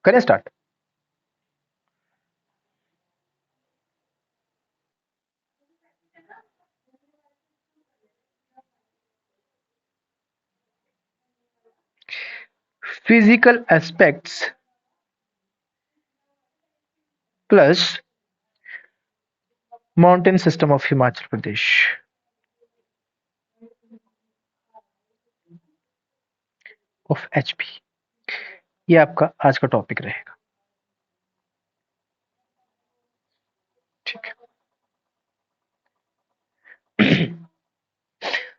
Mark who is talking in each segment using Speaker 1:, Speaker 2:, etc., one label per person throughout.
Speaker 1: करें start. Physical aspects plus mountain system of Himachal Pradesh of HP, ये आपका आज का टॉपिक रहेगा। ठीक है।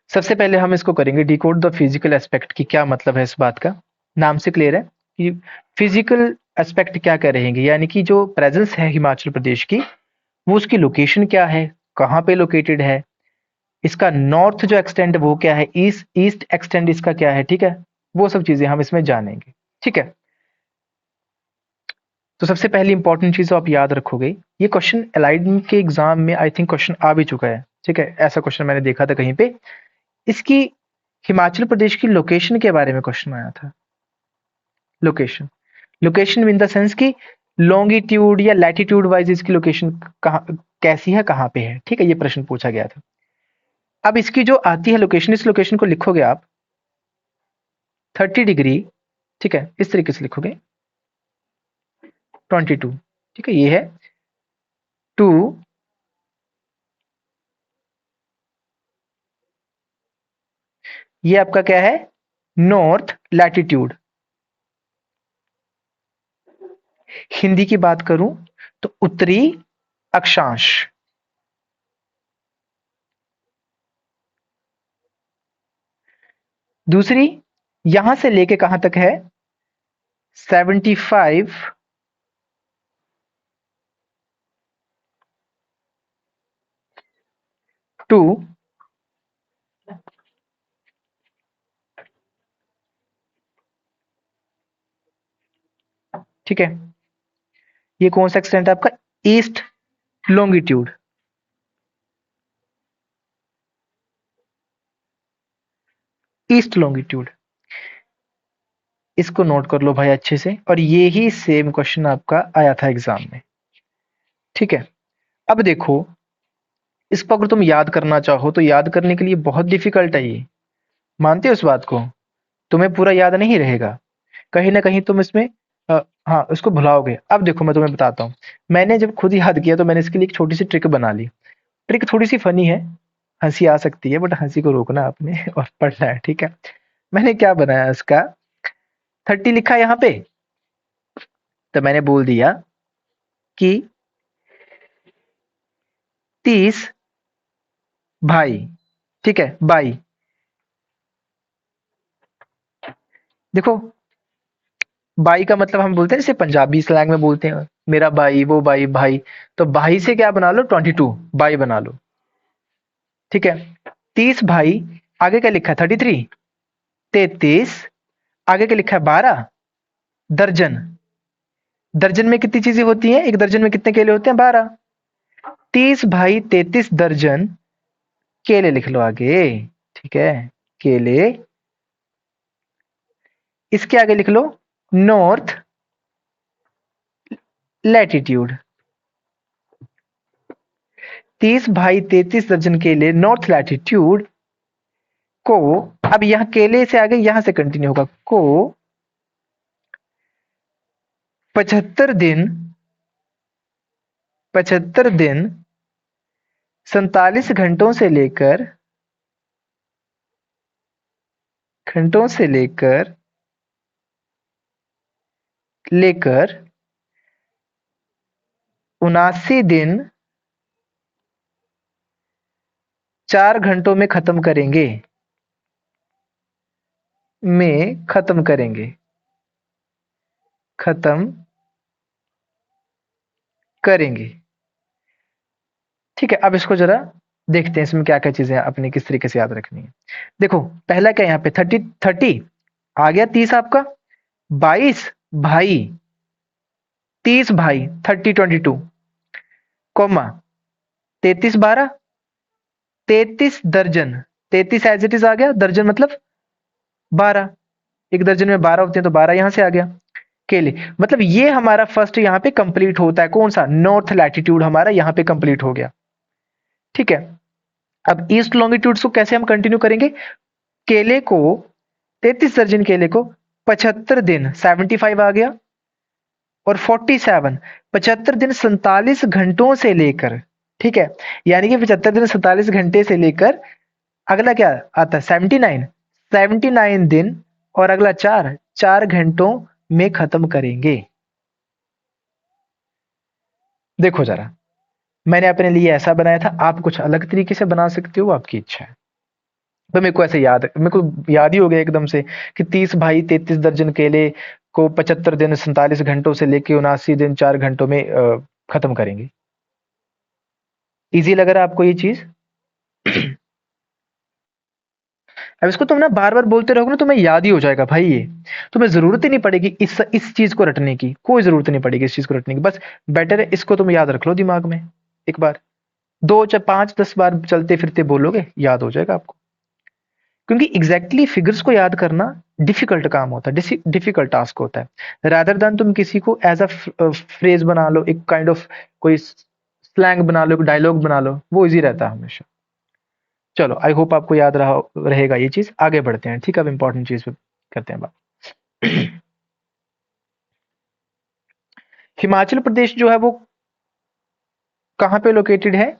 Speaker 1: सबसे पहले हम इसको करेंगे डिकोड द फिजिकल एस्पेक्ट की क्या मतलब है इस बात का। नाम से क्लियर है कि फिजिकल एस्पेक्ट क्या कह रहेंगे, यानी कि जो प्रेजेंस है हिमाचल प्रदेश की, वो उसकी लोकेशन क्या है, कहाँ पे लोकेटेड है, इसका नॉर्थ जो एक्सटेंड वो क्या है, ईस्ट ईस्ट एक्सटेंड इसका क्या है। ठीक है, वो सब चीजें हम इसमें जानेंगे। ठीक है, तो सबसे पहली इंपॉर्टेंट चीज आप याद रखोगे, ये क्वेश्चन एलाइड के एग्जाम में आई थिंक क्वेश्चन आ भी चुका है। ठीक है, ऐसा क्वेश्चन मैंने देखा था कहीं पे, इसकी हिमाचल प्रदेश की लोकेशन के बारे में क्वेश्चन आया था। Location, location in the sense की लॉन्गिट्यूड या लैटिट्यूड वाइज इसकी लोकेशन कहाँ कैसी है, कहाँ पे है। ठीक है, ये प्रश्न पूछा गया था। अब इसकी जो आती है लोकेशन, इस लोकेशन को लिखोगे आप 30 डिग्री। ठीक है, इस तरीके से लिखोगे 22। ठीक है, ये है 2, ये आपका क्या है, नॉर्थ लैटिट्यूड। हिंदी की बात करूं तो उत्तरी अक्षांश। दूसरी, यहां से लेके कहां तक है, 75 टू, ठीक है, ये कौन सा एक्सटेंट है आपका, ईस्ट लॉन्गिट्यूड। ईस्ट लॉन्गिट्यूड, इसको नोट कर लो भाई अच्छे से, और ये ही सेम क्वेश्चन आपका आया था एग्जाम में। ठीक है, अब देखो, इसको अगर तुम याद करना चाहो तो याद करने के लिए बहुत डिफिकल्ट है ये, मानते हो इस बात को, तुम्हें पूरा याद नहीं रहेगा, कहीं ना कहीं तुम इसमें हाँ उसको भुलाओगे। अब देखो मैं तुम्हें बताता हूँ, मैंने जब खुद याद किया तो मैंने इसके लिए एक छोटी सी ट्रिक बना ली। ट्रिक थोड़ी सी फनी है, हंसी आ सकती है, बट हंसी को रोकना आपने और पढ़ना है। ठीक है, मैंने क्या बनाया इसका, 30 लिखा यहाँ पे, तो मैंने बोल दिया कि 30 भाई, ठीक है बाई, देखो बाई का मतलब हम बोलते हैं जैसे पंजाबी स्लैंग में बोलते हैं, मेरा भाई वो भाई भाई, तो भाई से क्या बना लो 22, बाई बना लो। ठीक है, 30 भाई, आगे क्या लिखा है 33, 33, आगे क्या लिखा है 12, दर्जन। दर्जन में कितनी चीजें होती हैं, एक दर्जन में कितने केले होते हैं, 12। 30 भाई 33 दर्जन केले लिख लो आगे। ठीक है, केले, इसके आगे लिख लो नॉर्थ लैटिट्यूड। 30 भाई 33 दर्जन केले नॉर्थ लैटिट्यूड को, अब यहां केले से आगे यहां से कंटिन्यू होगा, को 75 दिन, 75 दिन 47 घंटों से लेकर लेकर 79 दिन 4 घंटों में खत्म करेंगे, में खत्म करेंगे, खत्म करेंगे। ठीक है, अब इसको जरा देखते हैं इसमें क्या क्या चीजें अपनी किस तरीके से याद रखनी है। देखो पहला क्या यहाँ पे 30 आ गया, 30 आपका, 22 भाई, 30 भाई 30 22, कोमा 33 12, 33 दर्जन, 33 एज इट इज आ गया, दर्जन मतलब 12, एक दर्जन में 12 होते हैं तो 12 यहां से आ गया। केले, मतलब ये हमारा फर्स्ट यहाँ पे कंप्लीट होता है, कौन सा, नॉर्थ लैटिट्यूड हमारा यहाँ पे कंप्लीट हो गया। ठीक है, अब ईस्ट लॉन्गिट्यूड को कैसे हम कंटिन्यू करेंगे, केले को 33 दर्जन केले को 75 दिन 75 आ गया, और 47 75 दिन 47 घंटों से लेकर, ठीक है, यानी कि 75 दिन 47 घंटे से लेकर अगला क्या आता है 79, 79 दिन और अगला 4 घंटों में खत्म करेंगे। देखो जरा, मैंने अपने लिए ऐसा बनाया था, आप कुछ अलग तरीके से बना सकते हो, आपकी इच्छा है। तो मेरे को याद ही हो गया एकदम से कि 30 भाई 33 दर्जन केले को 75 दिन 47 घंटों से लेके 79 दिन 4 घंटों में खत्म करेंगे। इजी लग रहा है आपको ये चीज? अब इसको तुम ना बार बार बोलते रहोगे ना, तुम्हें याद ही हो जाएगा भाई ये। तुम्हें जरूरत ही नहीं पड़ेगी इस चीज को रटने की, कोई जरूरत नहीं पड़ेगी इस चीज को रटने की, बस बेटर है इसको तुम याद रख लो दिमाग में। एक बार, 2 5 10 बार चलते फिरते बोलोगे, याद हो जाएगा आपको। क्योंकि एग्जैक्टली फिगर्स को याद करना डिफिकल्ट काम होता है, डिफिकल्ट टास्क होता है, रादर देन तुम किसी को एज अ फ्रेज बना लो, एक काइंड ऑफ कोई स्लैंग बना लो, एक डायलॉग बना लो, वो इजी रहता है हमेशा। चलो, आई होप आपको याद रहेगा ये चीज। आगे बढ़ते हैं, ठीक है, अब इंपॉर्टेंट चीज पे करते हैं बात। हिमाचल प्रदेश जो है वो कहाँ पे लोकेटेड है,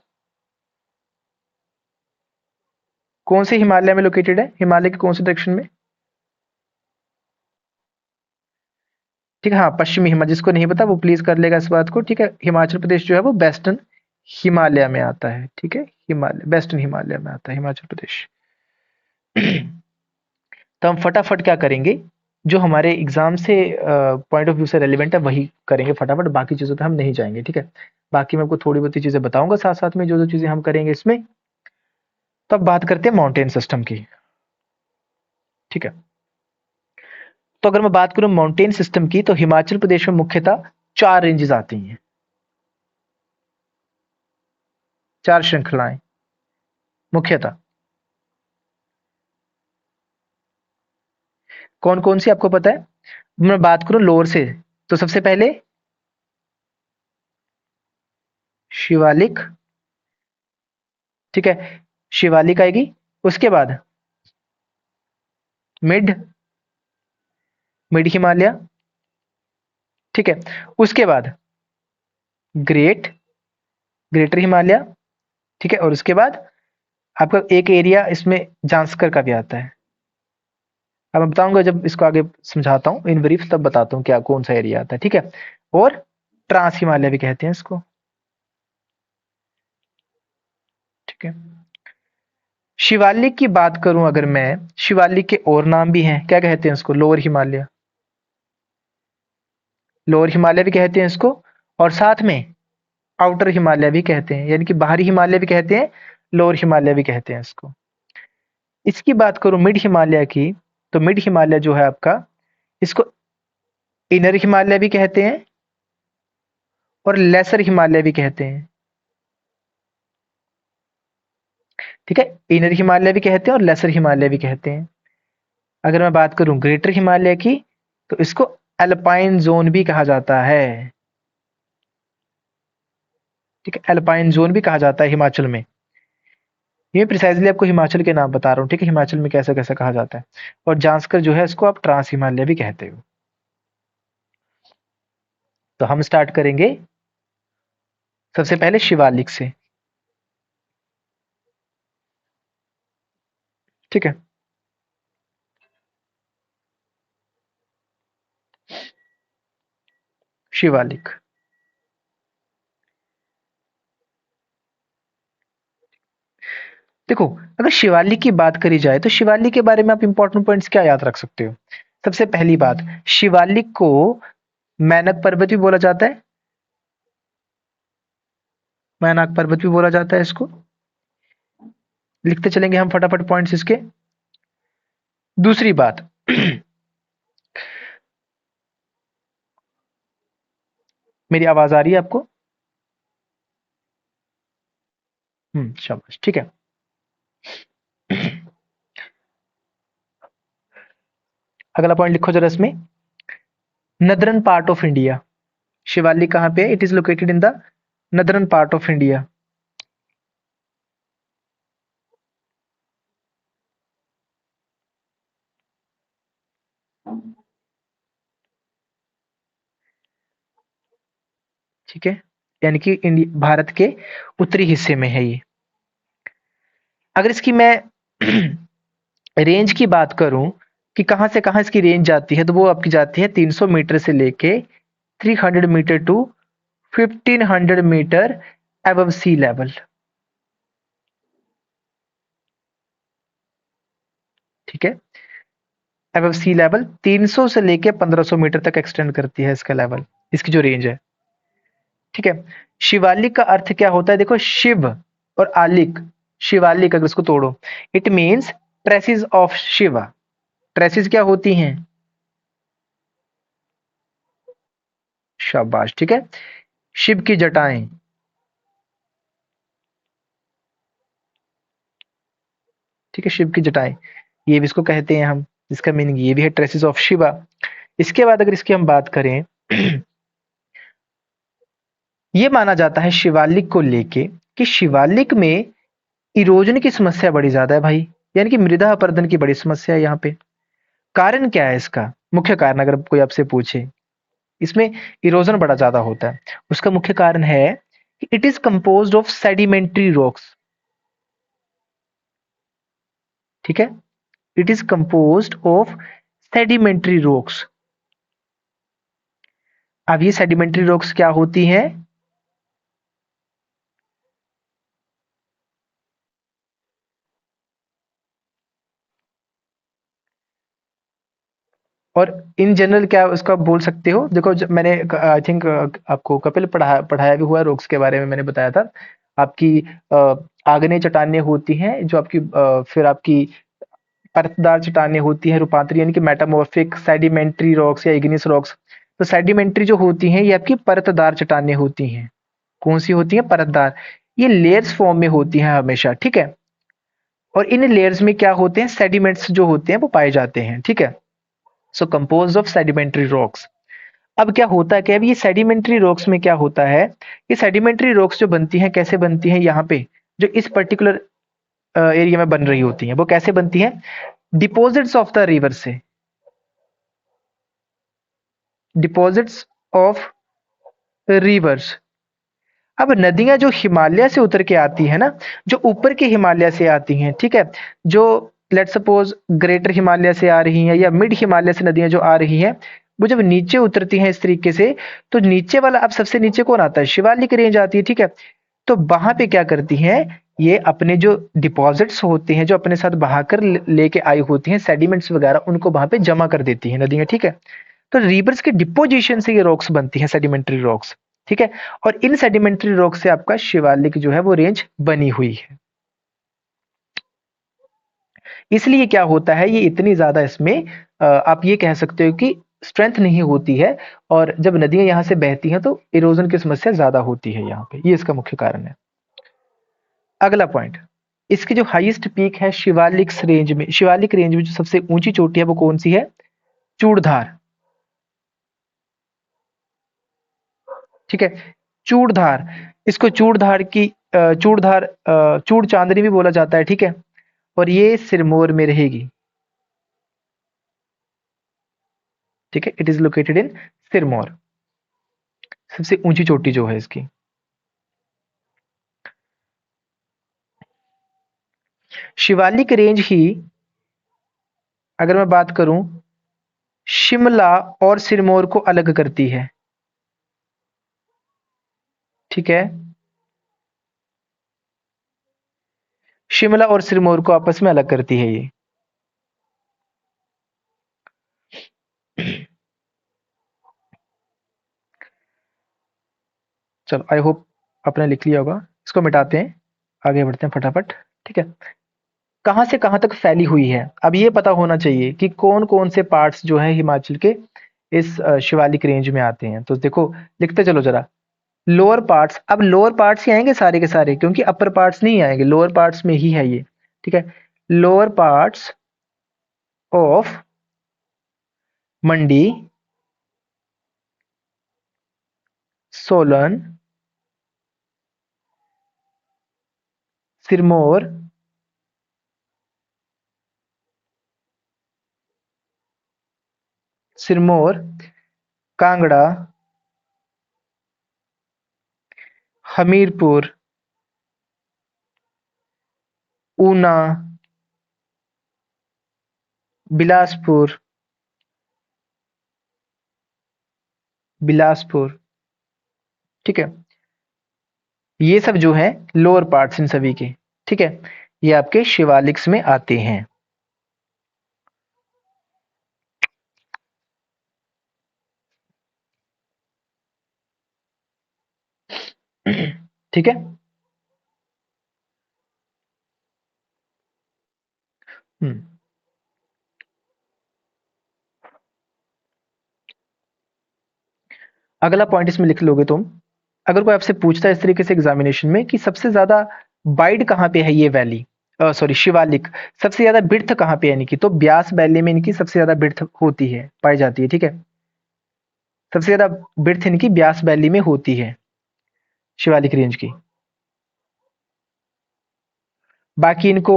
Speaker 1: कौन से हिमालय में लोकेटेड है, हिमालय के कौन से डायरेक्शन में? ठीक है, हाँ, पश्चिमी हिमालय, जिसको नहीं पता वो प्लीज कर लेगा इस बात को। ठीक है, हिमाचल प्रदेश जो है वो वेस्टर्न हिमालय में आता है। ठीक है, हिमालय वेस्टर्न हिमालय में आता है हिमाचल प्रदेश। तो हम फटाफट क्या करेंगे, जो हमारे एग्जाम से पॉइंट ऑफ व्यू से रेलिवेंट है वही करेंगे फटाफट, बाकी चीजों पे हम नहीं जाएंगे। ठीक है, बाकी मैं आपको थोड़ी बहुत चीजें बताऊंगा साथ साथ में, जो जो चीजें हम करेंगे इसमें। तो अब बात करते हैं माउंटेन सिस्टम की। ठीक है, तो अगर मैं बात करूं माउंटेन सिस्टम की, तो हिमाचल प्रदेश में मुख्यतः 4 रेंजेस आती हैं, 4 श्रृंखलाएं मुख्यतः। कौन कौन सी आपको पता है? मैं बात करूं लोअर से, तो सबसे पहले शिवालिक। ठीक है, शिवालिक आएगी, उसके बाद मिड मिड हिमालय। ठीक है, उसके बाद ग्रेट ग्रेटर हिमालय। ठीक है, और उसके बाद आपका एक एरिया इसमें जांस्कर का भी आता है। अब मैं बताऊंगा जब इसको आगे समझाता हूँ इन ब्रीफ, तब बताता हूँ क्या कौन सा एरिया आता है। ठीक है, और ट्रांस हिमालय भी कहते हैं इसको। ठीक है, शिवालिक की बात करूं अगर मैं, शिवालिक के और नाम भी हैं, क्या कहते हैं इसको, लोअर हिमालय, लोअर हिमालय भी कहते हैं इसको, और साथ में आउटर हिमालय भी कहते हैं, यानी कि बाहरी हिमालय भी कहते हैं, लोअर हिमालय भी कहते हैं इसको। इसकी बात करूं मिड हिमालय की, तो मिड हिमालय जो है आपका, इसको इनर हिमालय भी कहते हैं और लेसर हिमालय भी कहते हैं। ठीक है, इनर हिमालय भी कहते हैं और लेसर हिमालय भी कहते हैं। अगर मैं बात करूं ग्रेटर हिमालय की, तो इसको अल्पाइन जोन भी कहा जाता है। ठीक है, अल्पाइन जोन भी कहा जाता है हिमाचल में। ये प्रिसाइजली आपको हिमाचल के नाम बता रहा हूँ। ठीक है, हिमाचल में कैसा कैसा कहा जाता है। और जांस्कर जो है इसको आप ट्रांस हिमालय भी कहते हो। तो हम स्टार्ट करेंगे सबसे पहले शिवालिक से। ठीक है, शिवालिक। देखो, अगर शिवालिक की बात करी जाए, तो शिवालिक के बारे में आप इंपॉर्टेंट पॉइंट्स क्या याद रख सकते हो? सबसे पहली बात, शिवालिक को मैनक पर्वत भी बोला जाता है, मैनाक पर्वत भी बोला जाता है इसको। लिखते चलेंगे हम फटाफट पॉइंट्स इसके। दूसरी बात, मेरी आवाज आ रही है आपको? शाबाश, ठीक है। अगला पॉइंट लिखो जरा इसमें, नदरन पार्ट ऑफ इंडिया। शिवालिक कहाँ पे है? It is located in the नदरन part of India. ठीक है, यानी कि भारत के उत्तरी हिस्से में है ये। अगर इसकी मैं रेंज की बात करूं कि कहां से कहां इसकी रेंज जाती है, तो वो आपकी जाती है 300 मीटर से लेके 300 metre to 1500 metre above sea level. ठीक है, अबव सी लेवल 300 से लेके 1500 मीटर तक एक्सटेंड करती है इसका लेवल, इसकी जो रेंज है। ठीक है, शिवालिक का अर्थ क्या होता है? देखो, शिव और आलिक, शिवालिक अगर इसको तोड़ो, it means traces of Shiva. Traces क्या होती हैं? शाबाश, ठीक है, शिव की जटाएं। ठीक है, शिव की जटाएं, ये भी इसको कहते हैं हम, इसका मीनिंग ये भी है, ट्रेसिस ऑफ शिवा। इसके बाद अगर इसकी हम बात करें, ये माना जाता है शिवालिक को लेके कि शिवालिक में इरोजन की समस्या बड़ी ज्यादा है भाई, यानी कि मृदा अपरदन की बड़ी समस्या है यहाँ पे। कारण क्या है इसका? मुख्य कारण अगर कोई आपसे पूछे, इसमें इरोजन बड़ा ज्यादा होता है, उसका मुख्य कारण है कि it is composed of sedimentary rocks. ठीक है, it is composed of sedimentary rocks. अब ये सेडिमेंट्री रॉक्स क्या होती हैं? और इन जनरल क्या उसका बोल सकते हो? देखो, मैंने आई थिंक आपको कपिल पढ़ाया भी हुआ है रॉक्स के बारे में, मैंने बताया था आपकी आग्नेय चट्टानें होती हैं जो आपकी फिर आपकी परतदार चट्टानें होती हैं रूपांतरी, यानी कि मेटामॉर्फिक सेडिमेंट्री रॉक्स या इग्नियस रॉक्स। तो सेडिमेंट्री जो होती हैं ये आपकी परतदार चट्टानें होती हैं। कौन सी होती हैं? परतदार। ये लेयर्स फॉर्म में होती हैं हमेशा। ठीक है, और इन लेयर्स में क्या होते हैं? सेडिमेंट्स जो होते हैं वो पाए जाते हैं। ठीक है, सो कंपोज ऑफ सेडिमेंट्री रॉक्स। अब क्या होता है कि अब ये सेडिमेंट्री रॉक्स में क्या होता है, ये सेडिमेंट्री रॉक्स जो बनती हैं कैसे बनती हैं? यहाँ पे जो इस पर्टिकुलर एरिया में बन रही होती हैं वो कैसे बनती हैं? डिपॉजिट्स ऑफ द रिवर से, डिपॉजिट्स ऑफ रिवर्स। अब नदियां जो हिमालय से उतर के आती है ना, जो ऊपर के हिमालय से आती हैं, ठीक है, जो लेट सपोज ग्रेटर हिमालय से आ रही हैं या मिड हिमालय से नदियां जो आ रही हैं, वो जब नीचे उतरती हैं इस तरीके से, तो नीचे वाला, अब सबसे नीचे कौन आता है? शिवालिक रेंज आती है। ठीक है, तो वहां पे क्या करती हैं, ये अपने जो डिपॉजिट्स होते हैं जो अपने साथ बहाकर लेके आई होती हैं सेडिमेंट्स वगैरह, उनको वहां पे जमा कर देती हैं नदियां। ठीक है, तो रिवर्स के डिपोजिशन से ये रॉक्स बनती हैं, सेडिमेंट्री रॉक्स। ठीक है, और इन सेडिमेंट्री रॉक से आपका शिवालिक जो है वो रेंज बनी हुई है। इसलिए क्या होता है, ये इतनी ज्यादा इसमें आप ये कह सकते हो कि स्ट्रेंथ नहीं होती है, और जब नदियां यहां से बहती हैं तो इरोजन की समस्या ज्यादा होती है यहाँ पे, ये इसका मुख्य कारण है। अगला पॉइंट, इसकी जो हाईएस्ट पीक है शिवालिक रेंज में, शिवालिक रेंज में जो सबसे ऊंची चोटी है वो कौन सी है? चूड़धार। ठीक है, चूड़धार, इसको चूड़धार की चूड़धार चूड़ चांदनी भी बोला जाता है। ठीक है, और ये सिरमौर में रहेगी। ठीक है, it is located in Sirmaur, सबसे ऊंची चोटी जो है इसकी। शिवालिक रेंज ही, अगर मैं बात करूं, शिमला और सिरमौर को अलग करती है। ठीक है, शिमला और सिरमौर को आपस में अलग करती है ये। चलो, आई होप आपने लिख लिया होगा, इसको मिटाते हैं, आगे बढ़ते हैं फटाफट। ठीक है, कहां से कहां तक फैली हुई है? अब ये पता होना चाहिए कि कौन कौन से पार्ट्स जो है हिमाचल के इस शिवालिक रेंज में आते हैं। तो देखो, लिखते चलो जरा। लोअर पार्ट्स, अब लोअर पार्ट्स ही आएंगे सारे के सारे, क्योंकि अपर पार्ट्स नहीं आएंगे, लोअर पार्ट्स में ही है ये। ठीक है, लोअर पार्ट्स ऑफ मंडी, सोलन, सिरमौर, सिरमौर, कांगड़ा, हमीरपुर, ऊना, बिलासपुर, बिलासपुर। ठीक है, ये सब जो है लोअर पार्ट्स इन सभी के। ठीक है, ये आपके शिवालिक्स में आते हैं। ठीक है। हम्म। अगला पॉइंट इसमें लिख लोगे तुम। अगर कोई आपसे पूछता है इस तरीके से एग्जामिनेशन में कि सबसे ज्यादा वाइड कहाँ पे है ये वैली, सॉरी शिवालिक, सबसे ज्यादा बिर्थ कहाँ पे है इनकी, तो ब्यास वैली में इनकी सबसे ज्यादा बिर्थ होती है, पाई जाती है। ठीक है, सबसे ज्यादा बिर्थ इनकी ब्यास वैली में होती है, शिवालिक रेंज की। बाकी इनको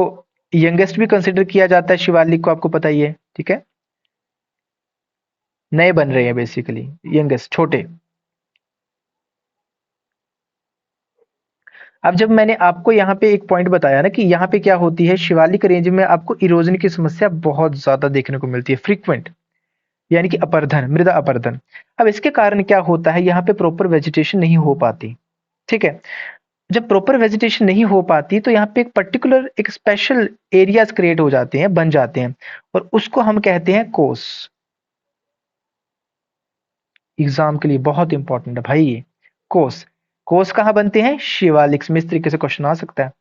Speaker 1: यंगेस्ट भी कंसिडर किया जाता है शिवालिक को, आपको पता ही है। ठीक है, नए बन रहे हैं बेसिकली, यंगेस्ट, छोटे। अब जब मैंने आपको यहाँ पे एक पॉइंट बताया ना कि यहाँ पे क्या होती है, शिवालिक रेंज में आपको इरोजन की समस्या बहुत ज्यादा देखने को मिलती है, फ्रीक्वेंट, यानी कि अपरदन, मृदा अपरदन। अब इसके कारण क्या होता है, यहाँ पे प्रॉपर वेजिटेशन नहीं हो पाती। ठीक है, जब प्रॉपर वेजिटेशन नहीं हो पाती तो यहाँ पे एक पर्टिकुलर एक स्पेशल एरियाज क्रिएट हो जाते हैं, बन जाते हैं, और उसको हम कहते हैं कोस। एग्जाम के लिए बहुत इंपॉर्टेंट है भाई ये कोस। कोस कहाँ बनते हैं, शिवालिक्स में। इस तरीके से क्वेश्चन आ सकता है।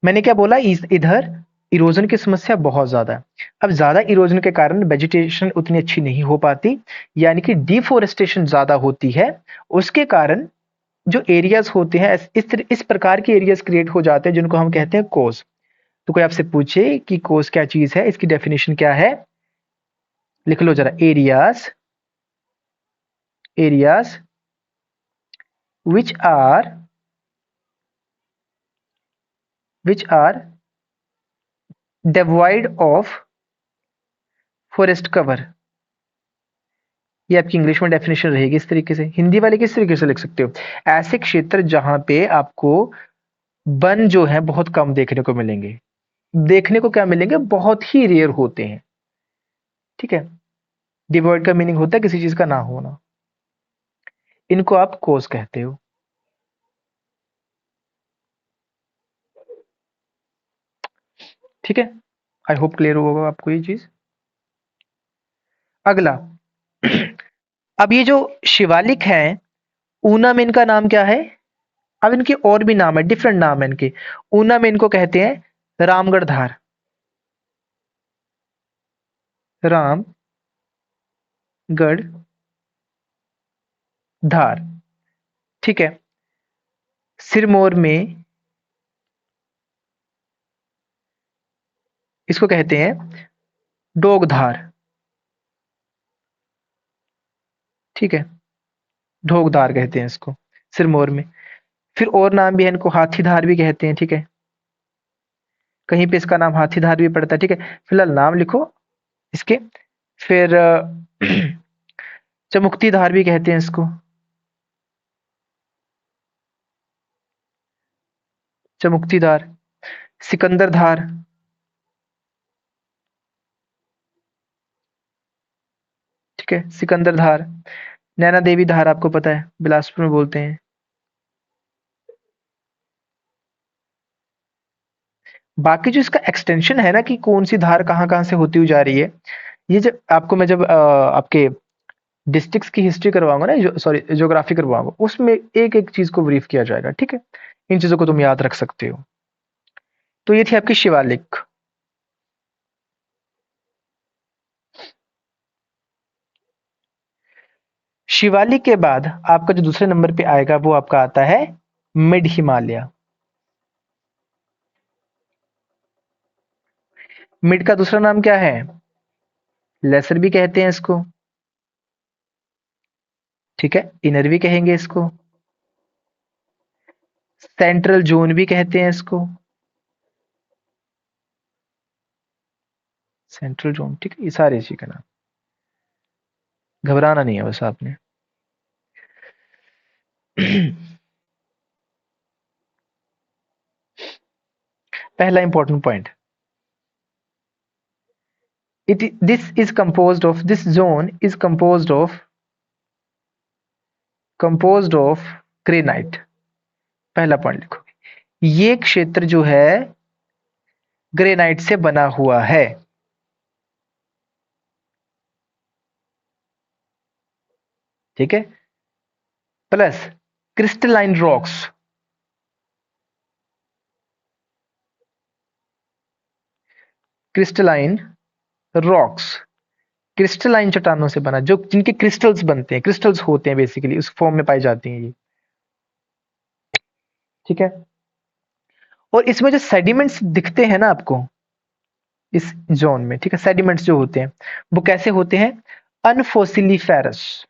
Speaker 1: मैंने क्या बोला, इधर इरोजन की समस्या बहुत ज्यादा है। अब ज्यादा इरोजन के कारण वेजिटेशन उतनी अच्छी नहीं हो पाती, यानी कि डिफोरेस्टेशन ज्यादा होती है। उसके कारण जो एरियाज होते हैं, इस प्रकार के एरियाज क्रिएट हो जाते हैं जिनको हम कहते हैं कोस। तो कोई आपसे पूछे कि कोस क्या चीज है, इसकी डेफिनेशन क्या है, लिख लो जरा। Areas, areas which are which are devoid of forest cover। ये आपकी इंग्लिश में डेफिनेशन रहेगी इस तरीके से। हिंदी वाले किस तरीके से लिख सकते हो, ऐसे क्षेत्र जहां पे आपको वन जो है बहुत कम देखने को मिलेंगे। देखने को क्या मिलेंगे, बहुत ही रेयर होते हैं। ठीक है, डिवॉइड का मीनिंग होता है किसी चीज का ना होना। इनको आप कोस कहते हो। ठीक है, आई होप क्लियर होगा आपको ये चीज। अगला, अब ये जो शिवालिक है, ऊना में इनका नाम क्या है। अब इनके और भी नाम है, डिफरेंट नाम है इनके। ऊना में इनको कहते हैं रामगढ़ धार, रामगढ़ धार। ठीक है, सिरमौर में इसको कहते हैं डोगधार। ठीक है, ढोगधार कहते हैं इसको सिरमौर में। फिर और नाम भी है, इनको हाथीधार भी कहते हैं। ठीक है, कहीं पे इसका नाम हाथीधार भी पड़ता है। ठीक है, फिलहाल नाम लिखो इसके। फिर चमुक्ति धार भी कहते हैं इसको, चमुक्ति धार, सिकंदर धार। ठीक है, सिकंदर धार, नैना देवी धार आपको पता है, बिलासपुर में बोलते हैं। बाकी जो इसका एक्सटेंशन है ना कि कौन सी धार कहाँ कहाँ से होती हुई जा रही है, ये जब आपको मैं जब आपके डिस्ट्रिक्ट्स की हिस्ट्री करवाऊंगा ना, सॉरी ज्योग्राफी करवाऊंगा, उसमें एक एक चीज को ब्रीफ किया जाएगा। ठीक है, इन चीजों को तुम याद रख सकते हो। तो ये थी आपकी शिवालिक। शिवालिक के बाद आपका जो दूसरे नंबर पे आएगा वो आपका आता है मिड हिमालय। मिड का दूसरा नाम क्या है, लेसर भी कहते हैं इसको। ठीक है, इनर भी कहेंगे इसको। सेंट्रल जोन भी कहते हैं इसको, सेंट्रल जोन, ठीक है। ये सारे इसी का नाम, घबराना नहीं है बस आपने। पहला important point, this zone is composed of granite. पहला पॉइंट लिखो, ये क्षेत्र जो है ग्रेनाइट से बना हुआ है। ठीक है, plus crystalline rocks, crystalline rocks, crystalline चट्टानों से बना, जो जिनके क्रिस्टल्स बनते हैं, क्रिस्टल्स होते हैं बेसिकली, उस फॉर्म में पाई जाती हैं ये। ठीक है, और इसमें जो सेडिमेंट्स दिखते हैं ना आपको इस जोन में, ठीक है, सेडिमेंट्स जो होते हैं वो कैसे होते हैं, अनफोसिलिफेरस,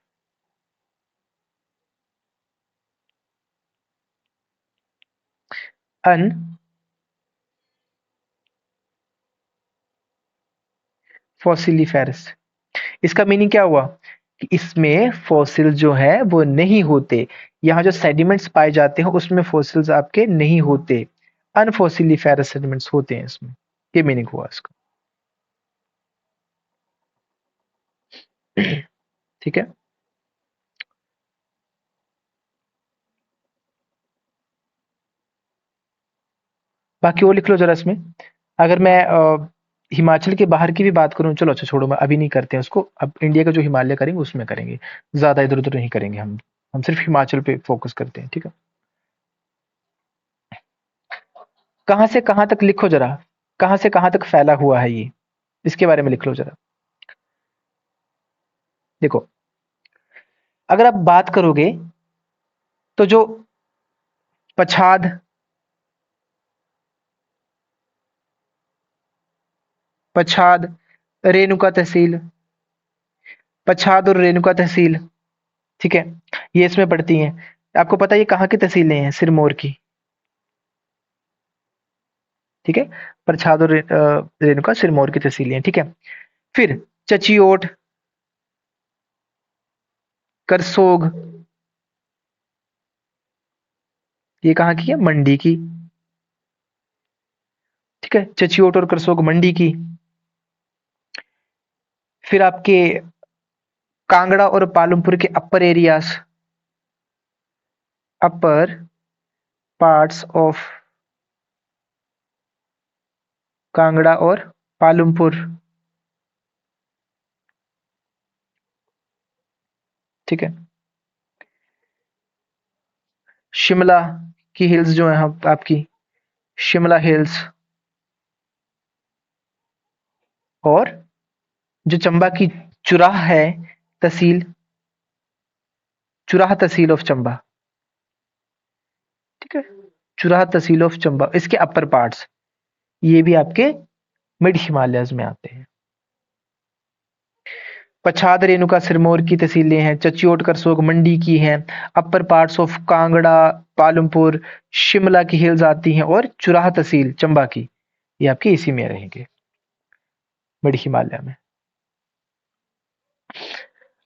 Speaker 1: अनफोसिलिफेरस। इसका मीनिंग क्या हुआ कि इसमें फॉसिल जो है वो नहीं होते, यहाँ जो सेडिमेंट्स पाए जाते हैं उसमें फॉसिल्स आपके नहीं होते, अनफोसिलिफेरस सेडिमेंट्स होते हैं इसमें, ये मीनिंग हुआ इसका। ठीक है, बाकी वो लिख लो जरा इसमें। अगर मैं हिमाचल के बाहर की भी बात करूं, चलो अच्छा छोड़ो, मैं अभी नहीं करते हैं उसको, अब इंडिया का जो हिमालय करेंगे उसमें करेंगे, ज्यादा इधर उधर नहीं करेंगे हम सिर्फ हिमाचल पे फोकस करते हैं। ठीक है, कहां से कहां तक लिखो जरा, कहां से कहां तक फैला हुआ है ये, इसके बारे में लिख लो जरा। देखो, अगर आप बात करोगे तो जो पछाद, पछाद रेणुका तहसील, पछाद और रेणुका तहसील, ठीक है, ये इसमें पड़ती हैं। आपको पता है ये कहाँ की तहसीलें हैं, सिरमौर की। ठीक है, पछाद और रेणुका सिरमौर की तहसीलें हैं। ठीक है, फिर चचियोट, करसोग, ये कहाँ की है, मंडी की। ठीक है, चचियोट और करसोग मंडी की। फिर आपके कांगड़ा और पालमपुर के upper areas, upper parts of Kangra और पालमपुर। ठीक है, शिमला की हिल्स जो है आपकी, शिमला हिल्स, और जो चंबा की चुराह है तहसील, चुराह तहसील ऑफ चंबा। ठीक है, चुराह तहसील ऑफ चंबा, इसके अपर पार्ट्स ये भी आपके मिड हिमालयस में आते हैं। पछाद रेणुका सिरमौर की तहसीलें हैं, चचियोट करसोग मंडी की हैं, अपर पार्ट्स ऑफ कांगड़ा पालमपुर शिमला की हिल्स आती हैं, और चुराह तहसील चंबा की, ये आपके इसी में रहेंगे, मिड हिमालय में।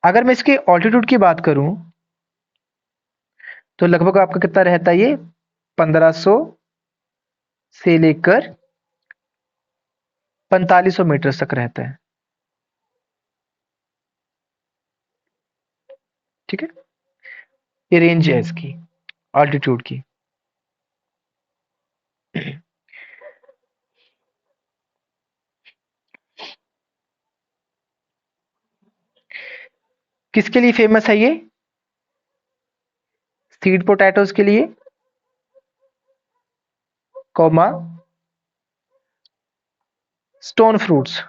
Speaker 1: अगर मैं इसके ऑल्टीट्यूड की बात करूं तो लगभग आपका कितना रहता है ये, 1500 से लेकर 4500 मीटर तक रहता है। ठीक है, ये रेंज है इसकी ऑल्टीट्यूड की। किसके लिए फेमस है ये, सीड पोटैटोज के लिए, कॉमा स्टोन फ्रूट्स।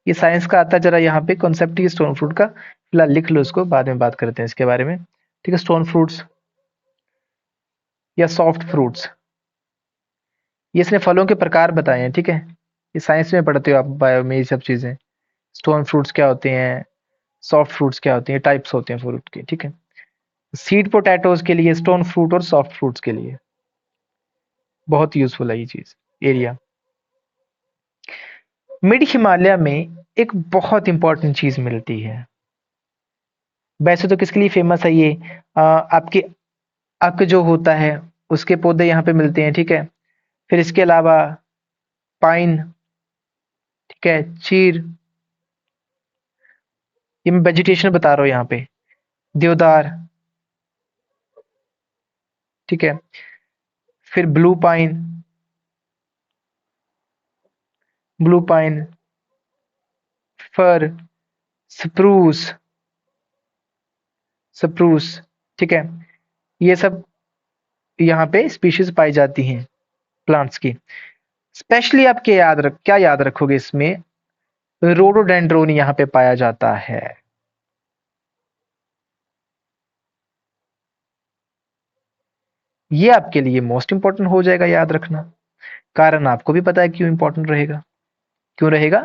Speaker 1: ये साइंस का आता है, जरा यहाँ पे कॉन्सेप्ट ही स्टोन फ्रूट का, फिलहाल लिख लो इसको, बाद में बात करते हैं इसके बारे में। ठीक है, स्टोन फ्रूट्स या सॉफ्ट फ्रूट्स, ये इसने फलों के प्रकार बताए हैं। ठीक है, ये साइंस में पढ़ते हो आप, बायो में ये सब चीजें, स्टोन फ्रूट्स क्या होते हैं, सॉफ्ट फ्रूट्स क्या होते हैं, टाइप्स होते हैं फ्रूट के। ठीक है, सीड पोटैटोज के लिए, स्टोन फ्रूट और सॉफ्ट फ्रूट्स के लिए बहुत यूजफुल है ये चीज, एरिया। मिड हिमालय में एक बहुत इंपॉर्टेंट चीज मिलती है। वैसे तो किसके लिए फेमस है ये, आपके अक जो होता है उसके पौधे यहाँ पे मिलते हैं, ठीक है। फिर इसके अलावा पाइन, ठीक है, चीर, ये मैं वेजिटेशन बता रहा हूँ यहाँ पे, देवदार, ठीक है। फिर ब्लू पाइन, ब्लू पाइन, फर, स्प्रूस, स्प्रूस, ठीक है। ये सब यहाँ पे स्पीशीज पाई जाती हैं प्लांट्स की। स्पेशली आप क्या याद रखोगे इसमें, रोडोडेंड्रोन यहाँ पे पाया जाता है। ये आपके लिए मोस्ट इंपॉर्टेंट हो जाएगा याद रखना। कारण आपको भी पता है क्यों इंपॉर्टेंट रहेगा, क्यों रहेगा।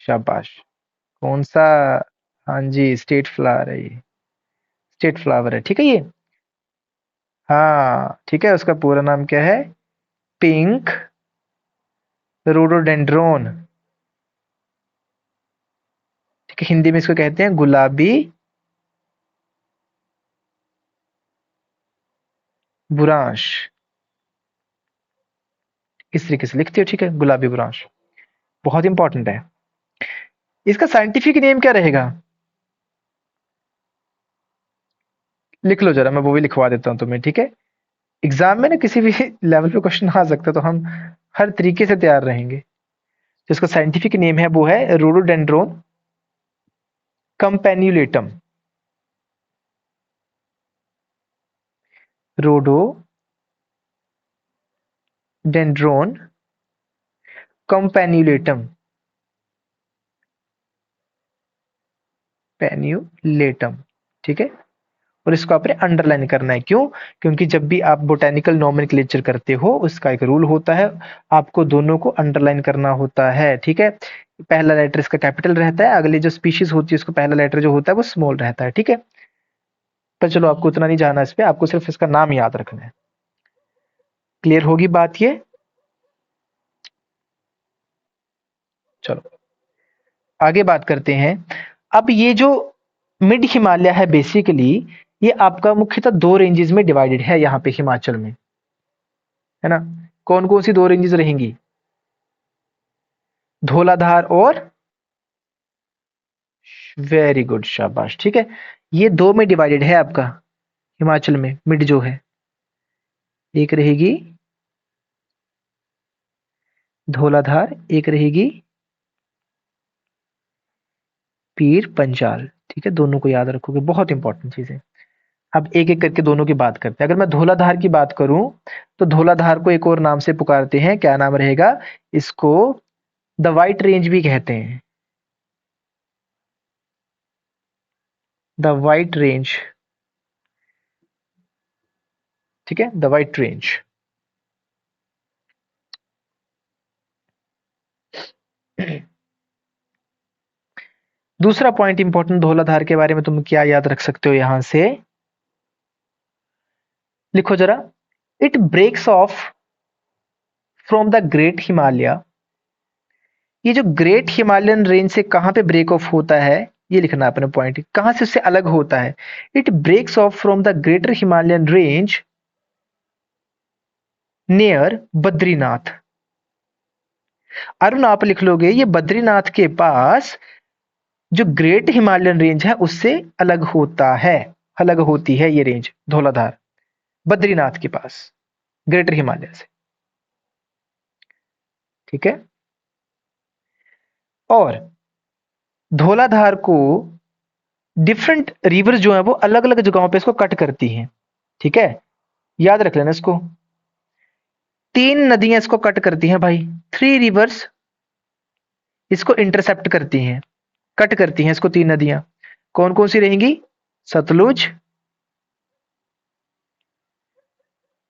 Speaker 1: शाबाश। कौन सा, हाँ जी, स्टेट फ्लावर है ये, स्टेट फ्लावर है, ठीक है ये। हाँ ठीक है, उसका पूरा नाम क्या है, पिंक रोडोडेंड्रोन, ठीक है। हिंदी में इसको कहते हैं गुलाबी बुरांश, इस तरीके से लिखते हो, ठीक है, गुलाबी बुरांश। बहुत इंपॉर्टेंट है। इसका साइंटिफिक नेम क्या रहेगा, लिख लो जरा, मैं वो भी लिखवा देता हूँ तुम्हें, ठीक है। एग्जाम में ना किसी भी लेवल पे क्वेश्चन आ सकता है, तो हम हर तरीके से तैयार रहेंगे। जिसका साइंटिफिक नेम है वो है रोडोडेंड्रोन कंपेन्युलेटम, रोडोडेंड्रोन कंपेन्युलेटम, पेन्युलेटम, ठीक है। और इसको आपने अंडरलाइन करना है, क्यों, क्योंकि जब भी आप बोटेनिकल नोमेनक्लेचर करते हो उसका एक रूल होता है, आपको दोनों को अंडरलाइन करना होता है, ठीक है। पहला लेटर इसका कैपिटल रहता है, अगली जो स्पीशीज होती है उसका पहला लेटर जो होता है वो स्मॉल रहता है, ठीक है। पर चलो आपको उतना नहीं जाना इस पे, आपको सिर्फ इसका नाम याद रखना है। क्लियर होगी बात ये। चलो आगे बात करते हैं। अब ये जो मिड हिमालय है बेसिकली, ये आपका मुख्यतः दो रेंजेस में डिवाइडेड है यहाँ पे हिमाचल में, है ना। कौन कौन सी दो रेंजेस रहेंगी, धौलाधार और, वेरी गुड, शाबाश, ठीक है। ये दो में डिवाइडेड है आपका हिमाचल में, मिड जो है, एक रहेगी धौलाधार, एक रहेगी पीर पंजाल, ठीक है। दोनों को याद रखोगे, बहुत इंपॉर्टेंट चीज है। अब एक एक करके दोनों की बात करते हैं। अगर मैं धौलाधार की बात करूं तो धौलाधार को एक और नाम से पुकारते हैं, क्या नाम रहेगा, इसको द वाइट रेंज भी कहते हैं, द वाइट रेंज, ठीक है, द वाइट रेंज। दूसरा पॉइंट इंपॉर्टेंट धौलाधार के बारे में तुम क्या याद रख सकते हो यहां से, लिखो जरा, it breaks off from the great Himalaya. ये जो ग्रेट हिमालयन रेंज से कहां पे ब्रेक ऑफ होता है, ये लिखना है अपने पॉइंट, कहां से उससे अलग होता है। It breaks off from the greater Himalayan range near Badrinath. Arun आप लिख लोगे, ये बद्रीनाथ के पास जो ग्रेट हिमालयन रेंज है उससे अलग होता है, अलग होती है ये रेंज धौलाधार बद्रीनाथ के पास, ग्रेटर हिमालय से, ठीक है। और धौलाधार को डिफरेंट रिवर्स जो है वो अलग अलग जगहों पे इसको कट करती हैं, ठीक है। याद रख लेना इसको, तीन नदियां इसको कट करती हैं भाई, थ्री रिवर्स इसको इंटरसेप्ट करती हैं, कट करती हैं इसको तीन नदियां। कौन कौन सी रहेंगी, सतलुज,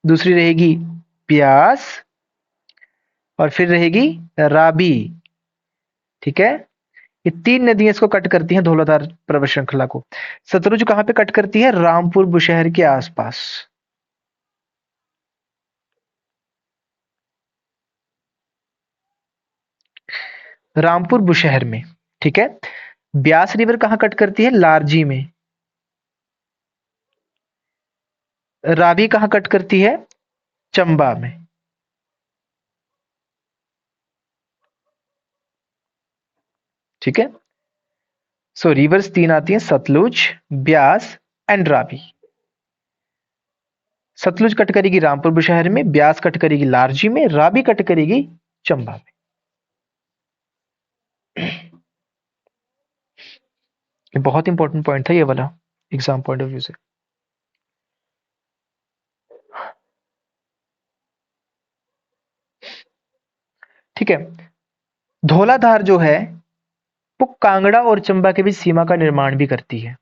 Speaker 1: दूसरी रहेगी ब्यास, और फिर रहेगी राबी, ठीक है। ये 3 नदियां इसको कट करती हैं, धौलाधार पर्वत श्रृंखला को। सतलुज कहाँ पे कट करती है? रामपुर बुशहर के आसपास। रामपुर बुशहर में, ठीक है। ब्यास रिवर कहाँ कट करती है? लारजी में। रावी कहाँ कट करती है? चंबा में। ठीक है। सो रिवर्स 3 आती हैं, सतलुज, ब्यास एंड रावी। सतलुज कट करेगी रामपुर बुशहर में, ब्यास कट करेगी लारजी में, रावी कट करेगी चंबा में। ये बहुत इंपॉर्टेंट पॉइंट था ये वाला, एग्जाम पॉइंट ऑफ व्यू से। ठीक है। धौलाधार जो है वो कांगड़ा और चंबा के बीच सीमा का निर्माण भी करती है।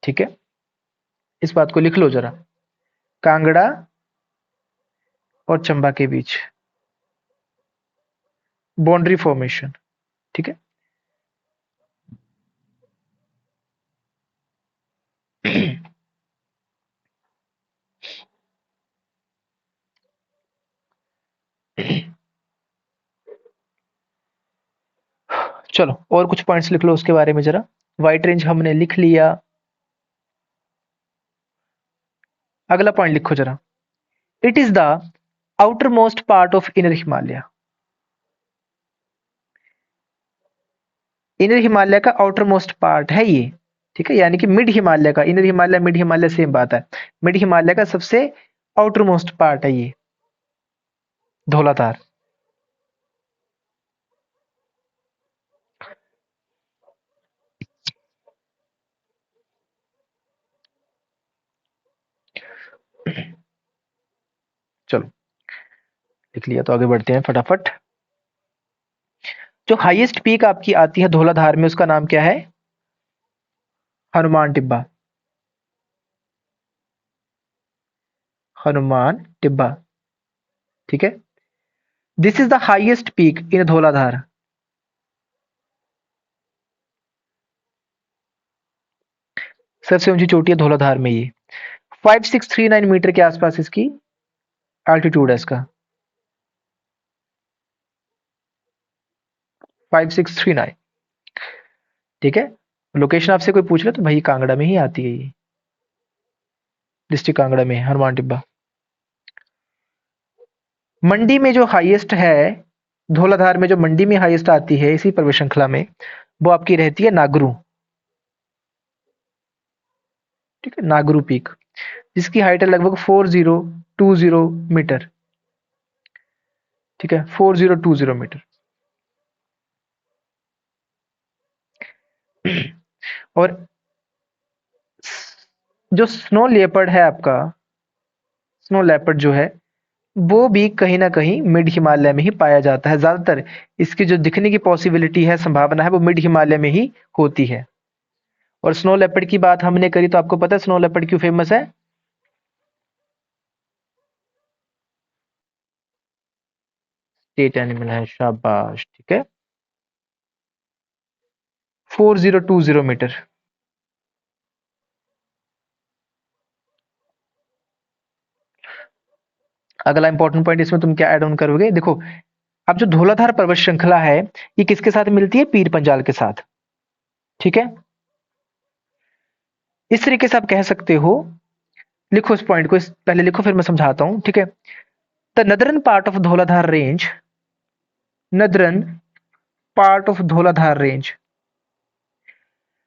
Speaker 1: ठीक है, इस बात को लिख लो जरा, कांगड़ा और चंबा के बीच बाउंड्री फॉर्मेशन। ठीक है। चलो और कुछ पॉइंट्स लिख लो उसके बारे में जरा। वाइट रेंज हमने लिख लिया, अगला पॉइंट लिखो जरा। It is the outer most part of inner Himalaya. Inner Himalaya का आउटर मोस्ट पार्ट है ये। ठीक है, यानी कि मिड हिमालय का, inner Himalaya mid Himalaya same बात है। मिड हिमालय का सबसे आउटर मोस्ट पार्ट है ये धौलाधार। चलो लिख लिया तो आगे बढ़ते हैं फटाफट। जो हाईएस्ट पीक आपकी आती है धौलाधार में उसका नाम क्या है? हनुमान टिब्बा। हनुमान टिब्बा। ठीक है। This is the highest peak in Dhauladhar. सबसे ऊंची चोटी है धौलाधार में ये। 5639 मीटर के आसपास इसकी एल्टीट्यूड है इसका। 5639। ठीक है। लोकेशन आपसे कोई पूछ ले तो भाई कांगड़ा में ही आती है ये, डिस्ट्रिक्ट कांगड़ा में हनुमान टिब्बा। मंडी में जो हाईएस्ट है, धौलाधार में जो मंडी में हाईएस्ट आती है इसी पर्वत श्रृंखला में, वो आपकी रहती है नागरू। ठीक है, नागरू पीक, जिसकी हाइट है लगभग 4020 मीटर। ठीक है, 4020 मीटर। और जो स्नो लेपर्ड है आपका, स्नो लेपर्ड जो है वो भी कहीं ना कहीं मिड हिमालय में ही पाया जाता है। ज्यादातर इसकी जो दिखने की पॉसिबिलिटी है, संभावना है, वो मिड हिमालय में ही होती है। और स्नो लेपर्ड की बात हमने करी तो आपको पता है स्नो लेपर्ड क्यों फेमस है? स्टेट एनिमल है, शाबाश। ठीक है, 4020 मीटर। अगला इंपॉर्टेंट पॉइंट इसमें तुम क्या ऐड ऑन करोगे? देखो, अब जो धौलाधार पर्वत श्रृंखला है ये किसके साथ मिलती है? पीर पंजाल के साथ। ठीक है, इस तरीके से आप कह सकते हो। लिखो इस पॉइंट को, पहले लिखो फिर मैं समझाता हूं। ठीक है, the नदरन part of Dhauladhar range, नदरन part of Dhauladhar range,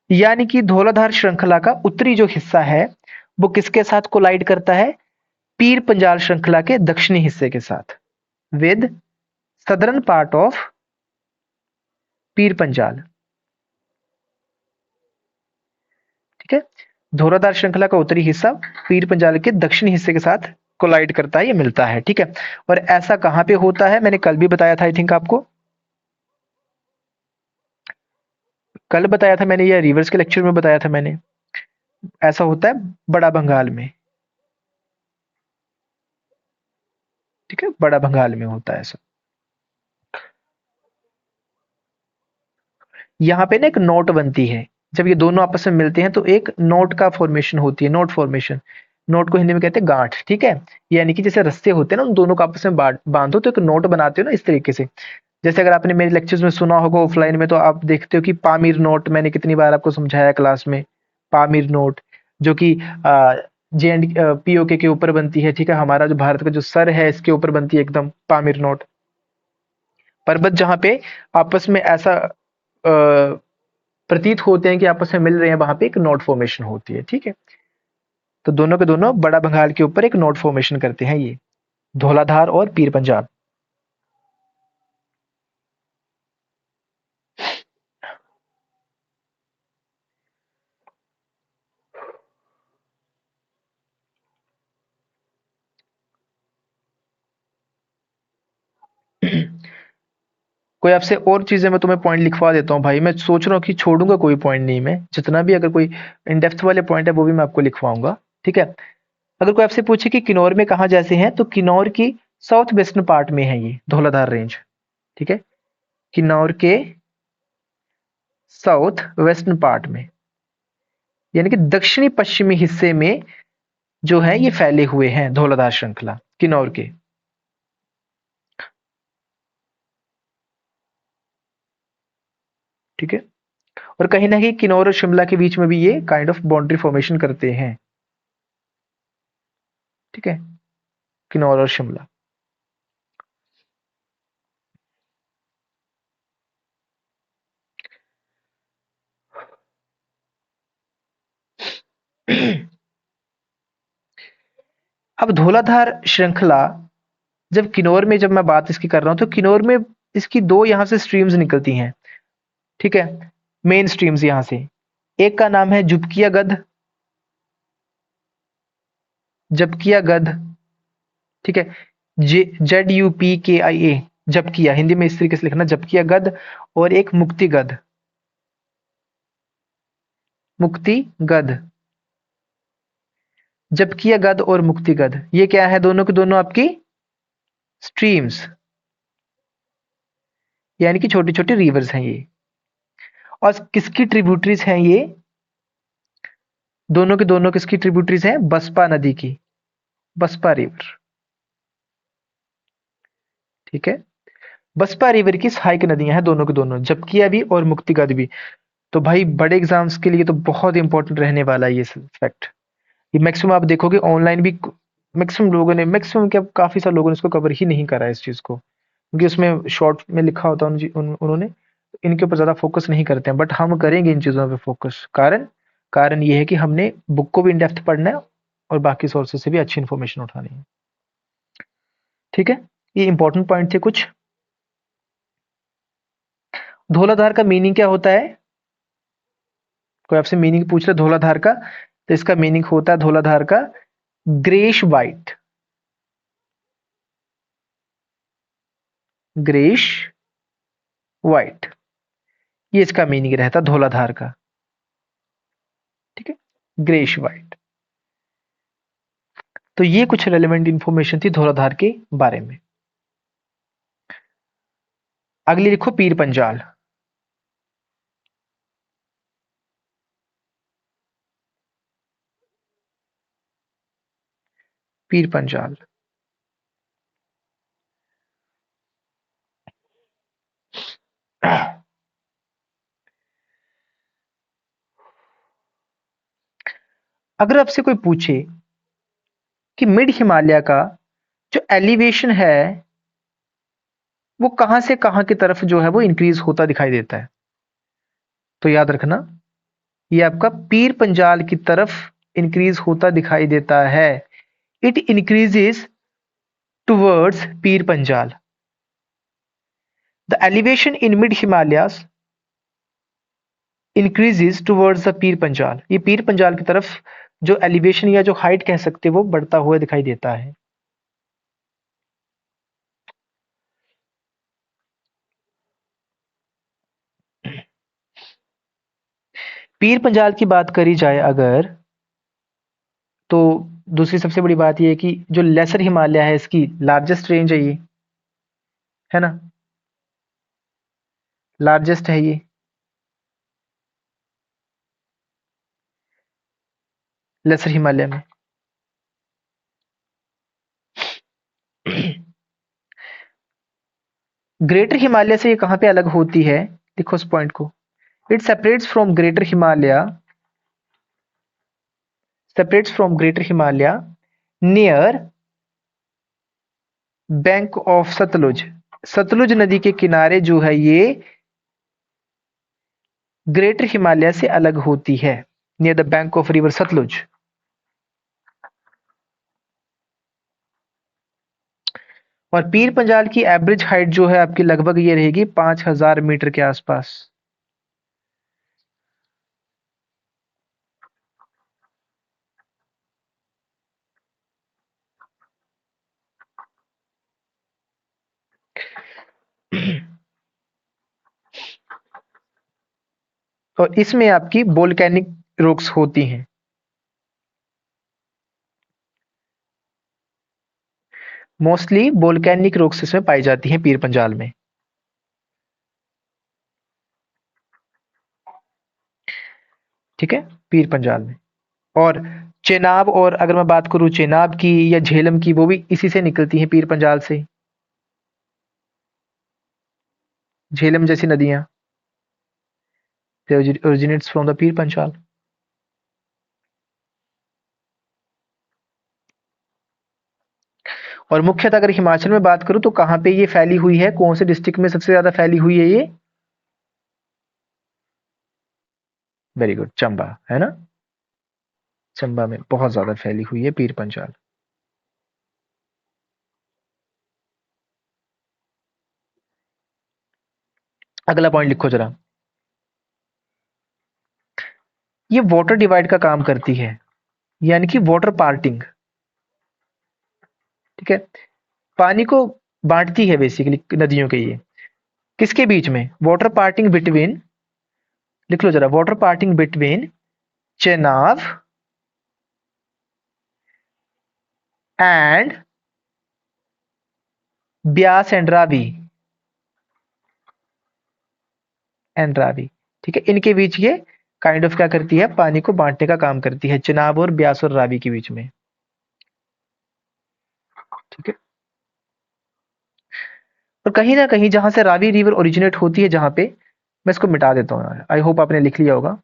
Speaker 1: यानी कि धौलाधार श्रृंखला का उत्तरी जो हिस्सा है वो किसके साथ कोलाइड करता है? पीर पंजाल श्रृंखला के दक्षिणी हिस्से के साथ, with southern part of Pir Panjal. ठीक है, धौलाधार श्रृंखला का उत्तरी हिस्सा पीर पंजाल के दक्षिणी हिस्से के साथ कोलाइड करता है, ये मिलता है। ठीक है, और ऐसा कहां पे होता है? मैंने कल भी बताया था, आई थिंक आपको कल बताया था मैंने, या रिवर्स के लेक्चर में बताया था मैंने। ऐसा होता है बड़ा बंगाल में। ठीक है, बड़ा बंगाल में होता है ऐसा। यहाँ पे ना एक नोट बनती है। जब ये दोनों आपस में मिलते हैं तो एक नोट का फॉर्मेशन होती है, नोट फॉर्मेशन। नोट को हिंदी में कहते हैं गांठ, ठीक है। यानी कि जैसे रस्ते होते हैं ना, उन दोनों को आपस में बांधो तो एक नोट बनाते हो ना, इस तरीके से। जैसे अगर आपने मेरे लेक्चर्स में सुना होगा ऑफलाइन में, तो आप देखते हो कि पामीर नोट, मैंने कितनी बार आपको समझाया क्लास में। पामीर नोट, जो कि जे एंड पीओके के ऊपर बनती है, ठीक है। हमारा जो भारत का जो सर है, इसके ऊपर बनती है एकदम पामीर नोट। पर्वत जहाँ पे आपस में ऐसा प्रतीत होते हैं कि आपस में मिल रहे हैं, वहां पे एक नोट फॉर्मेशन होती है, ठीक है। तो दोनों के दोनों बड़ा बंगाल के ऊपर एक नोट फॉर्मेशन करते हैं ये, धौलाधार और पीर पंजाल। कोई आपसे और चीजें मैं तुम्हें पॉइंट लिखवा देता हूँ भाई, मैं सोच रहा हूँ कि छोड़ूंगा कोई पॉइंट नहीं, मैं जितना भी अगर कोई इन डेप्थ वाले पॉइंट है वो भी मैं आपको लिखवाऊंगा, ठीक है। अगर कोई आपसे पूछे कि किन्नौर में कहाँ जैसे हैं, तो किन्नौर की साउथ वेस्टर्न पार्ट में है ये धौलाधार रेंज, ठीक है। किन्नौर के साउथ वेस्टर्न पार्ट में, यानी कि दक्षिणी पश्चिमी हिस्से में जो है ये फैले हुए हैं धौलाधार श्रृंखला किन्नौर के, ठीक है। और कहीं ना कहीं किन्नौर और शिमला के बीच में भी ये काइंड ऑफ बाउंड्री फॉर्मेशन करते हैं, ठीक है, किन्नौर और शिमला। अब धौलाधार श्रृंखला, जब किन्नौर में, जब मैं बात इसकी कर रहा हूं, तो किन्नौर में इसकी दो यहां से स्ट्रीम्स निकलती हैं, ठीक है। मेन स्ट्रीम्स यहां से, एक का नाम है जुबकिया गध, जबकिया गध, ठीक है। ZUPKIA, जबकिया, हिंदी में इस तरीके से लिखना, जबकिया गध। और एक मुक्ति गध, मुक्ति गध। जबकिया गध और मुक्ति गध, ये क्या है, दोनों के दोनों आपकी स्ट्रीम्स, यानी कि छोटी छोटी रिवर्स हैं ये। और किसकी ट्रिब्यूटरीज हैं ये, दोनों के दोनों किसकी ट्रिब्यूटरीज हैं, बसपा नदी की, बसपा रिवर, ठीक है। बसपा रिवर की सहायक नदियां हैं दोनों के दोनों, जबकिया भी और मुक्तिगढ़ भी। तो भाई बड़े एग्जाम्स के लिए तो बहुत इंपॉर्टेंट रहने वाला है ये फैक्ट। ये मैक्सिमम आप देखोगे ऑनलाइन भी, मैक्सिमम लोगों ने, मैक्सिमम क्या, काफी सारे लोगों ने इसको कवर ही नहीं करा है इस चीज को, क्योंकि उसमें शॉर्ट में लिखा होता है उन्होंने, इनके ऊपर ज्यादा फोकस नहीं करते हैं। बट हम करेंगे इन चीजों पे फोकस। कारण कारण ये है कि हमने बुक को भी इन डेप्थ पढ़ना है और बाकी सोर्सेज से भी अच्छी इन्फॉर्मेशन उठानी है, ठीक है। ये इंपॉर्टेंट पॉइंट थे कुछ। धौलाधार का मीनिंग क्या होता है, कोई आपसे मीनिंग पूछ रहे धौलाधार का, तो इसका मीनिंग होता है धौलाधार का ग्रेश वाइट, ग्रेश वाइट, ये इसका मीनिंग रहता है धौलाधार का, ठीक है, ग्रेश वाइट। तो ये कुछ रेलेवेंट इंफॉर्मेशन थी धौलाधार के बारे में। अगली लिखो पीर पंजाल। पीर पंजाल, अगर आपसे कोई पूछे कि मिड हिमालय का जो एलिवेशन है वो कहां से कहां की तरफ जो है वो इंक्रीज होता दिखाई देता है, तो याद रखना ये आपका पीर पंजाल की तरफ इंक्रीज होता दिखाई देता है। It increases towards Pir Panjal. The elevation in mid Himalayas increases towards the Pir Panjal. ये पीर पंजाल की तरफ जो एलिवेशन या जो हाइट कह सकते हो वो बढ़ता हुआ दिखाई देता है। पीर पंजाल की बात करी जाए अगर, तो दूसरी सबसे बड़ी बात यह है कि जो लेसर हिमालय है इसकी लार्जेस्ट रेंज है ये, है ना, लार्जेस्ट है ये। लेसर हिमालय में। ग्रेटर हिमालय से ये कहां पे अलग होती है, देखो उस पॉइंट को। It separates from greater himalaya near bank of Sutlej. Sutlej नदी के किनारे जो है ये ग्रेटर हिमालय से अलग होती है, near the bank of river Sutlej. और पीर पंजाल की एवरेज हाइट जो है आपकी लगभग ये रहेगी 5000 मीटर के आसपास। और इसमें आपकी वोल्केनिक रॉक्स होती हैं। मोस्टली वोल्केनिक रॉक्स इसमें पाई जाती हैं पीर पंजाल में। ठीक है, पीर पंजाल में। और चेनाब, और अगर मैं बात करूं चेनाब की या झेलम की, वो भी इसी से निकलती हैं, पीर पंजाल से। झेलम जैसी नदियां originates from the Pir Panjal. और मुख्यतः अगर हिमाचल में बात करूं तो कहां पे ये फैली हुई है, कौन से डिस्ट्रिक्ट में सबसे ज्यादा फैली हुई है ये? वेरी गुड, चंबा, है ना। चंबा में बहुत ज्यादा फैली हुई है पीर पंजाल। अगला पॉइंट लिखो जरा। ये वाटर डिवाइड का काम करती है, यानी कि वाटर पार्टिंग। ठीक है, पानी को बांटती है बेसिकली नदियों के ये। किसके बीच में? वाटर पार्टिंग बिटवीन, लिख लो जरा, water parting between Chenab and Beas and Ravi. ठीक है, इनके बीच ये काइंड ऑफ क्या करती है, पानी को बांटने का काम करती है, चेनाब और ब्यास और रावी के बीच में। ठीक है, और कहीं ना कहीं जहां से रावी रिवर ओरिजिनेट होती है, जहां पे, मैं इसको मिटा देता हूँ, आई होप आपने लिख लिया होगा।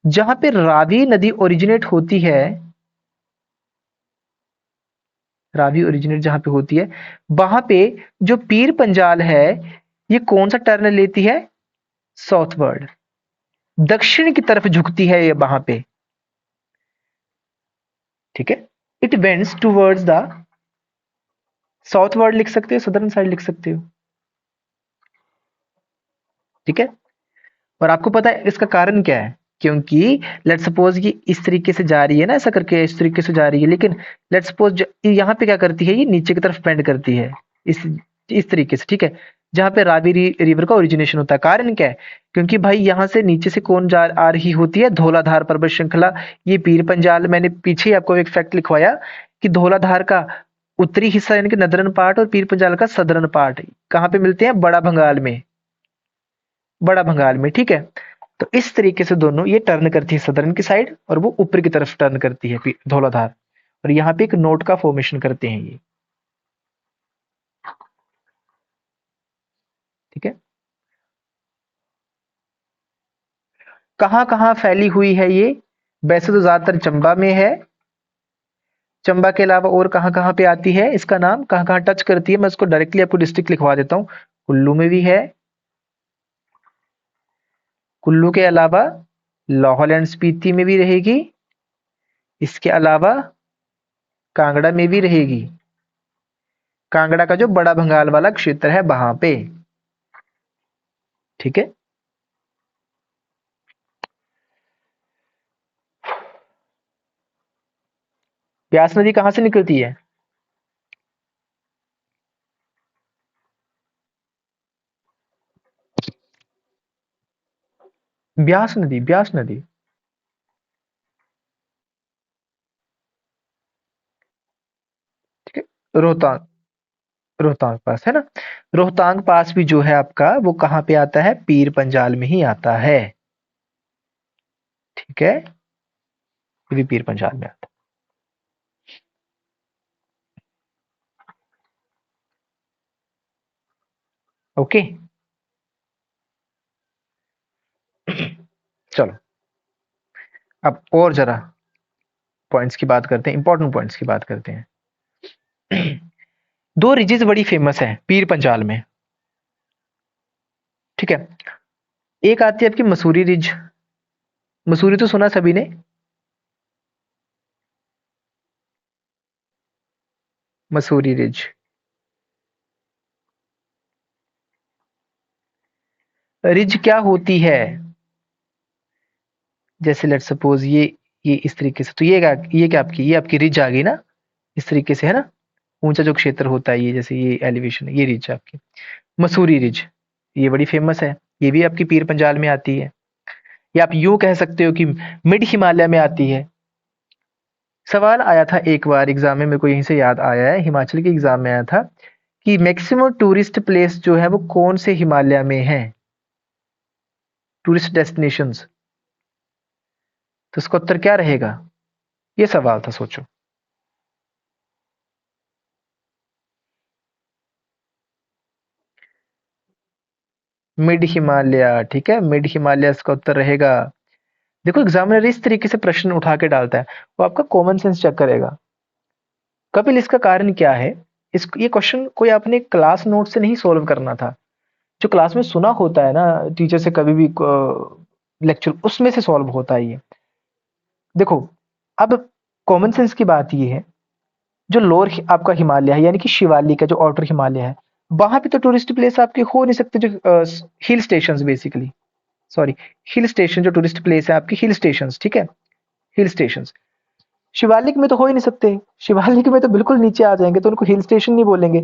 Speaker 1: जहां पे रावी नदी ओरिजिनेट होती है, रावी ओरिजिनेट जहां पे होती है, वहां पे जो पीर पंजाल है, ये कौन सा टर्न लेती है? साउथवर्ड, दक्षिण की तरफ झुकती है ये वहां पे। ठीक है, it vents towards the southward लिख सकते हो, सदर्न साइड लिख सकते हो। ठीक है, और आपको पता है इसका कारण क्या है? क्योंकि लेट सपोज ये इस तरीके से जा रही है ना, ऐसा करके इस तरीके से जा रही है, लेकिन लेट सपोज यहाँ पे क्या करती है, ये नीचे की तरफ बेंड करती है, इस तरीके से। ठीक है, जहां पे रावी रिवर का ओरिजिनेशन होता है। कारण क्या है? क्योंकि भाई यहाँ से नीचे से कौन जा आ रही होती है? धौलाधार पर्वत श्रृंखला। ये पीर पंजाल, मैंने पीछे ही आपको एक फैक्ट लिखवाया कि धौलाधार का उत्तरी हिस्सा यानी कि नदरन पार्ट और पीर पंजाल का सदरन पार्ट कहाँ पे मिलते हैं? बड़ा भंगाल में, बड़ा भंगाल में। ठीक है, तो इस तरीके से दोनों ये टर्न करती है सदर्न की साइड, और वो ऊपर की तरफ टर्न करती है धौलाधार, और यहाँ पे एक नोट का फॉर्मेशन करते हैं ये। ठीक है, कहां कहां फैली हुई है ये? वैसे तो ज्यादातर चंबा में है। चंबा के अलावा और कहां कहां पे आती है, इसका नाम कहां कहां टच करती है? मैं इसको डायरेक्टली आपको डिस्ट्रिक्ट लिखवा देता हूँ। कुल्लू में भी है, कुल्लू के अलावा लाहौल एंड स्पीति में भी रहेगी, इसके अलावा कांगड़ा में भी रहेगी। कांगड़ा का जो बड़ा भंगाल वाला क्षेत्र है वहां पे। ठीक है, ब्यास नदी कहां से निकलती है? ब्यास नदी, ब्यास नदी। ठीक है, रोहतांग, रोहतांग पास है ना। रोहतांग पास भी जो है आपका, वो कहाँ पे आता है? पीर पंजाल में ही आता है। ठीक है, ये भी पीर पंजाल में आता है। ओके, चलो अब और जरा पॉइंट्स की बात करते हैं, इंपॉर्टेंट पॉइंट्स की बात करते हैं। दो रिजेस बड़ी फेमस है पीर पंजाल में, ठीक है। एक आती है आपकी मसूरी रिज। मसूरी तो सुना सभी ने। मसूरी रिज, रिज क्या होती है? जैसे लेट सपोज ये इस तरीके से, तो ये आपकी रिज आ गई ना, इस तरीके से है ना। ऊंचा जो क्षेत्र होता है, ये जैसे ये एलिवेशन है, ये रिज आपकी मसूरी रिज, ये बड़ी फेमस है। ये भी आपकी पीर पंजाल में आती है, या आप यूं कह सकते हो कि मिड हिमालय में आती है। सवाल आया था एक बार एग्जाम में, मेरे को यहीं से याद आया है, हिमाचल के एग्जाम में आया था कि मैक्सिमम टूरिस्ट प्लेस जो है वो कौन से हिमालय में है, टूरिस्ट डेस्टिनेशंस। तो इसका उत्तर क्या रहेगा? ये सवाल था, सोचो। मिड हिमालय, ठीक है, मिड हिमालय इसका उत्तर रहेगा। देखो एग्जामिनर इस तरीके से प्रश्न उठा के डालता है, वो आपका कॉमन सेंस चेक करेगा। कपिल, इसका कारण क्या है? इस ये क्वेश्चन कोई आपने क्लास नोट से नहीं सॉल्व करना था, जो क्लास में सुना होता है ना टीचर से कभी भी लेक्चर, उसमें से सॉल्व होता है ये। देखो, अब कॉमन सेंस की बात ये है, जो लोअर आपका हिमालय है, यानी कि शिवालिक का जो आउटर हिमालय है, वहां पे तो टूरिस्ट प्लेस आपके हो नहीं सकते, जो hill stations basically, sorry, hill station जो टूरिस्ट प्लेस है आपकी, हिल स्टेशंस, ठीक है, हिल स्टेशंस। शिवालिक में तो हो ही नहीं सकते, शिवालिक में तो बिल्कुल नीचे आ जाएंगे, तो उनको हिल स्टेशन नहीं बोलेंगे।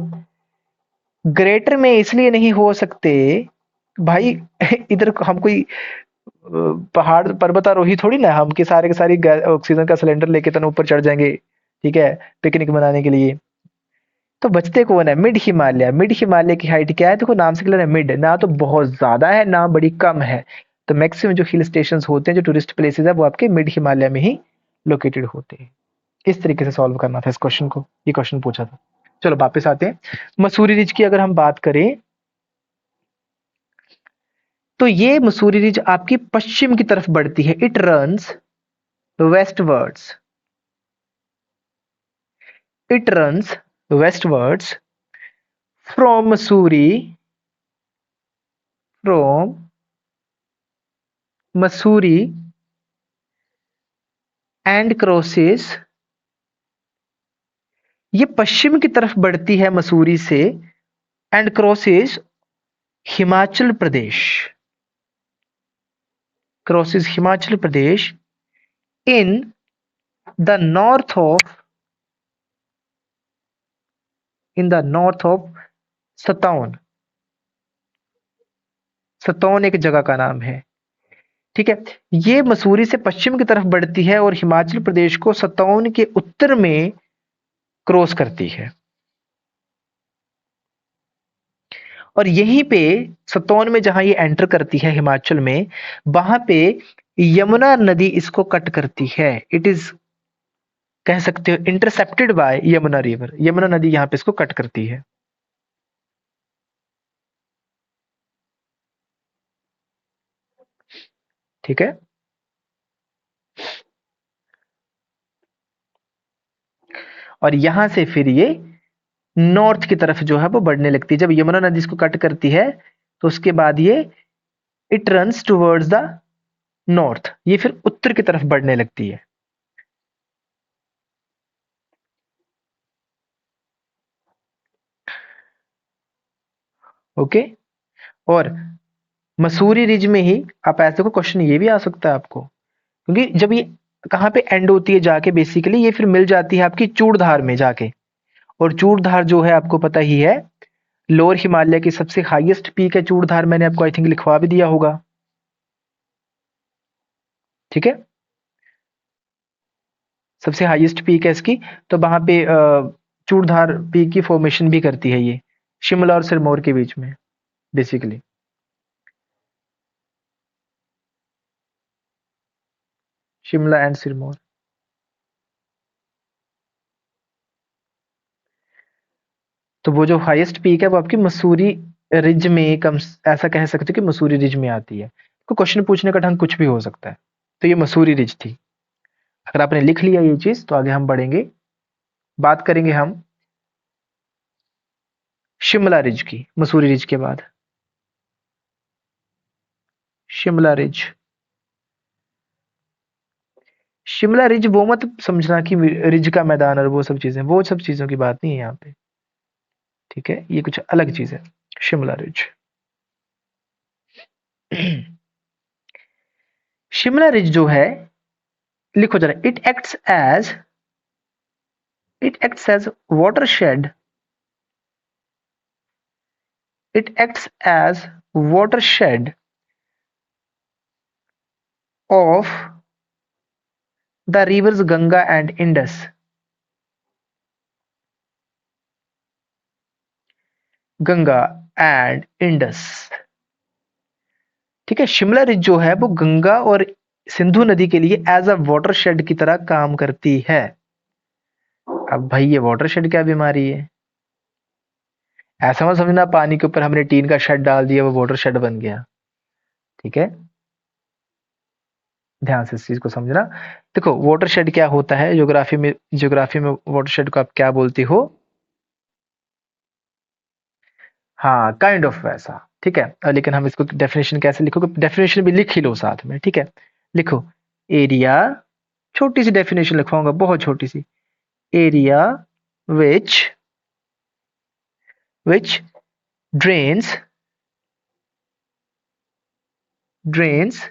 Speaker 1: ग्रेटर में इसलिए नहीं हो सकते भाई, इधर हम कोई पहाड़ पर्वतारोही थोड़ी ना, हम के सारे ऑक्सीजन का सिलेंडर लेके तो ऊपर चढ़ जाएंगे, ठीक है, पिकनिक मनाने के लिए। तो बचते कौन है? मिड हिमालय। मिड हिमालय की हाइट क्या है? देखो नाम से क्लियर है, मिड, ना तो बहुत ज्यादा है ना बड़ी कम है। तो मैक्सिमम जो हिल स्टेशंस होते हैं, जो टूरिस्ट प्लेसेस है, वो आपके मिड हिमालय में ही लोकेटेड होते हैं। इस तरीके से सॉल्व करना था इस क्वेश्चन को, ये क्वेश्चन पूछा था। चलो वापस आते हैं, मसूरी रिज की अगर हम बात करें, तो ये मसूरी रिज आपकी पश्चिम की तरफ बढ़ती है, it runs westwards, it runs westwards from Mussoorie, from Mussoorie and crosses, ये पश्चिम की तरफ बढ़ती है मसूरी से, and crosses Himachal Pradesh, crosses Himachal Pradesh in the north of, in the north of Sataun. Sataun एक जगह का नाम है, ठीक है। ये मसूरी से पश्चिम की तरफ बढ़ती है और हिमाचल प्रदेश को सतौन के उत्तर में क्रॉस करती है। और यहीं पे सतौन में जहां ये एंटर करती है हिमाचल में, वहां पे यमुना नदी इसको कट करती है। इट इज, कह सकते हो, intercepted bye Yamuna river. Yamuna नदी यहाँ पे इसको कट करती है, ठीक है। और यहां से फिर ये नॉर्थ की तरफ जो है वो बढ़ने लगती है। जब यमुना नदी इसको कट करती है, तो उसके बाद ये it runs towards the north, ये फिर उत्तर की तरफ बढ़ने लगती है। ओके। और मसूरी रिज में ही आप ऐसे को क्वेश्चन ये भी आ सकता है आपको, क्योंकि जब ये कहाँ पे एंड होती है जाके, बेसिकली ये फिर मिल जाती है आपकी चूड़धार में जाके। और चूड़धार जो है आपको पता ही है, लोअर हिमालय की सबसे हाईएस्ट पीक है चूड़धार, मैंने आपको आई थिंक लिखवा भी दिया होगा, ठीक है। सबसे हाईएस्ट पीक है इसकी, तो वहां पे चूड़धार पीक की फॉर्मेशन भी करती है ये, शिमला और सिरमौर के बीच में बेसिकली। शिमला एंड सिरमौर, तो वो जो हाईएस्ट पीक है वो आपकी मसूरी रिज में कम, ऐसा कह सकते हो कि मसूरी रिज में आती है। तो क्वेश्चन पूछने का ढंग कुछ भी हो सकता है। तो ये मसूरी रिज थी। अगर आपने लिख लिया ये चीज तो आगे हम बढ़ेंगे। बात करेंगे हम शिमला रिज की, मसूरी रिज के बाद शिमला रिज। शिमला रिज वो मत समझना कि रिज का मैदान और वो सब चीजें, वो सब चीजों की बात नहीं है यहाँ पे। ठीक है, ये कुछ अलग चीज है शिमला रिज। शिमला रिज जो है, लिखो जरा, it acts as watershed, it acts as watershed of the rivers Ganga and Indus. Ganga and Indus. ठीक है, शिमला रिज जो है वो गंगा और सिंधु नदी के लिए एज अ वाटरशेड की तरह काम करती है। अब भाई ये वाटरशेड क्या बीमारी है? ऐसा मत समझना पानी के ऊपर हमने टीन का शेड डाल दिया वो वाटरशेड बन गया। ठीक है, ध्यान से इस चीज को समझना। देखो वाटरशेड क्या होता है, ज्योग्राफी में वाटरशेड को आप क्या बोलते हो? हाँ, काइंड ऑफ वैसा। ठीक है, लेकिन हम इसको डेफिनेशन कैसे लिखोगे? डेफिनेशन भी लिख ही लो साथ में। ठीक है, लिखो एरिया, छोटी सी डेफिनेशन लिखवाऊंगा, बहुत छोटी सी। Area which which drains drains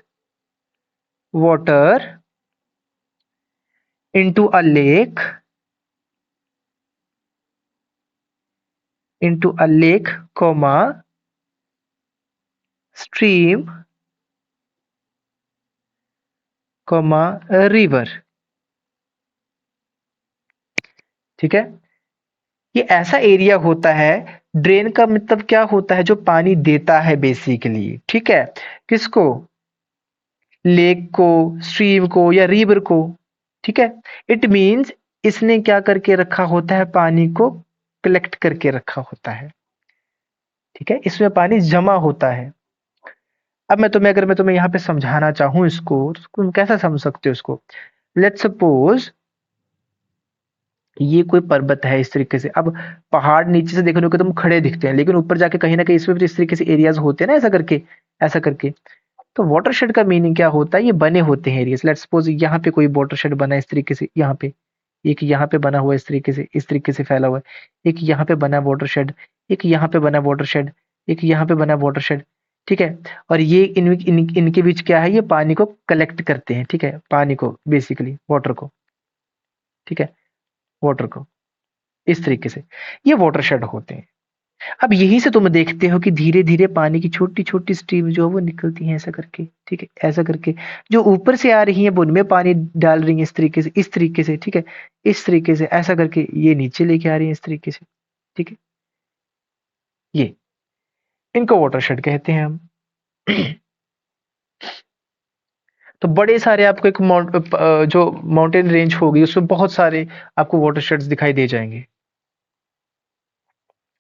Speaker 1: water into a lake, comma stream, comma river. ठीक है, ये ऐसा एरिया होता है, ड्रेन का मतलब क्या होता है? जो पानी देता है बेसिकली। ठीक है, किसको? लेक को, स्ट्रीम को या रिवर को। ठीक है, इट मीन्स इसने क्या करके रखा होता है? पानी को कलेक्ट करके रखा होता है। ठीक है, इसमें पानी जमा होता है। अब अगर मैं तुम्हें यहाँ पे समझाना चाहूँ इसको, तो तुम कैसा समझ सकते हो इसको? लेट्स सपोज ये कोई पर्वत है इस तरीके से। अब पहाड़ नीचे से देखने को तुम खड़े दिखते हैं, लेकिन ऊपर जाके कहीं ना कहीं इसमें भी तो इस तरीके से एरियाज होते हैं ना, ऐसा करके। तो वाटरशेड का मीनिंग क्या होता है? ये बने होते हैं एरियाज। लेट्स सपोज यहाँ पे कोई वाटरशेड बना है इस तरीके से, यहाँ पे एक, यहाँ पे बना हुआ है इस तरीके से फैला हुआ है। एक यहाँ पे बना वाटरशेड, एक यहाँ पे बना वाटरशेड, एक यहाँ पे बना वाटरशेड। ठीक है, और ये इनके बीच क्या है? ये पानी को कलेक्ट करते हैं। ठीक है, पानी को बेसिकली, वाटर को। ठीक है, वाटर को इस तरीके से ये वाटरशेड होते हैं। अब यहीं से तुम देखते हो कि धीरे धीरे पानी की छोटी छोटी स्ट्रीम जो है वो निकलती हैं ऐसा करके। ठीक है, ऐसा करके जो ऊपर से आ रही है वो उनमें पानी डाल रही है इस तरीके से। ठीक है, इस तरीके से ऐसा करके ये नीचे लेके आ रही है इस तरीके से। ठीक है, ये इनको वाटरशेड कहते हैं हम। तो बड़े सारे आपको जो माउंटेन रेंज होगी उसमें बहुत सारे आपको वाटरशेड्स दिखाई दे जाएंगे।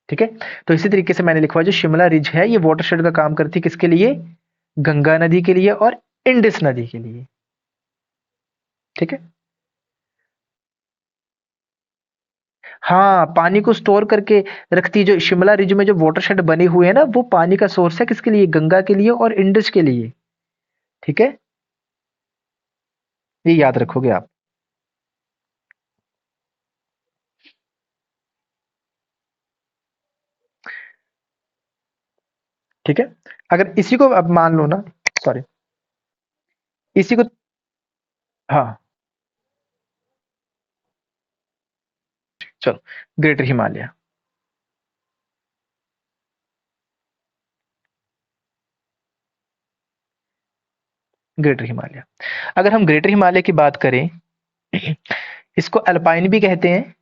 Speaker 1: ठीक है, तो इसी तरीके से मैंने लिखवा, जो शिमला रिज है ये वाटरशेड का काम करती है किसके लिए? गंगा नदी के लिए और इंडस नदी के लिए। ठीक है, हाँ, पानी को स्टोर करके रखती है। जो शिमला रिज में जो वाटरशेड बने हुए हैं ना, वो पानी का सोर्स है किसके लिए? गंगा के लिए और इंडस के लिए। ठीक है, ये याद रखोगे आप। ठीक है, अगर इसी को अब मान लो ना, सॉरी, इसी को, हाँ, चलो, ग्रेटर हिमालय, ग्रेटर हिमालय। अगर हम ग्रेटर हिमालय की बात करें, इसको अल्पाइन भी कहते हैं।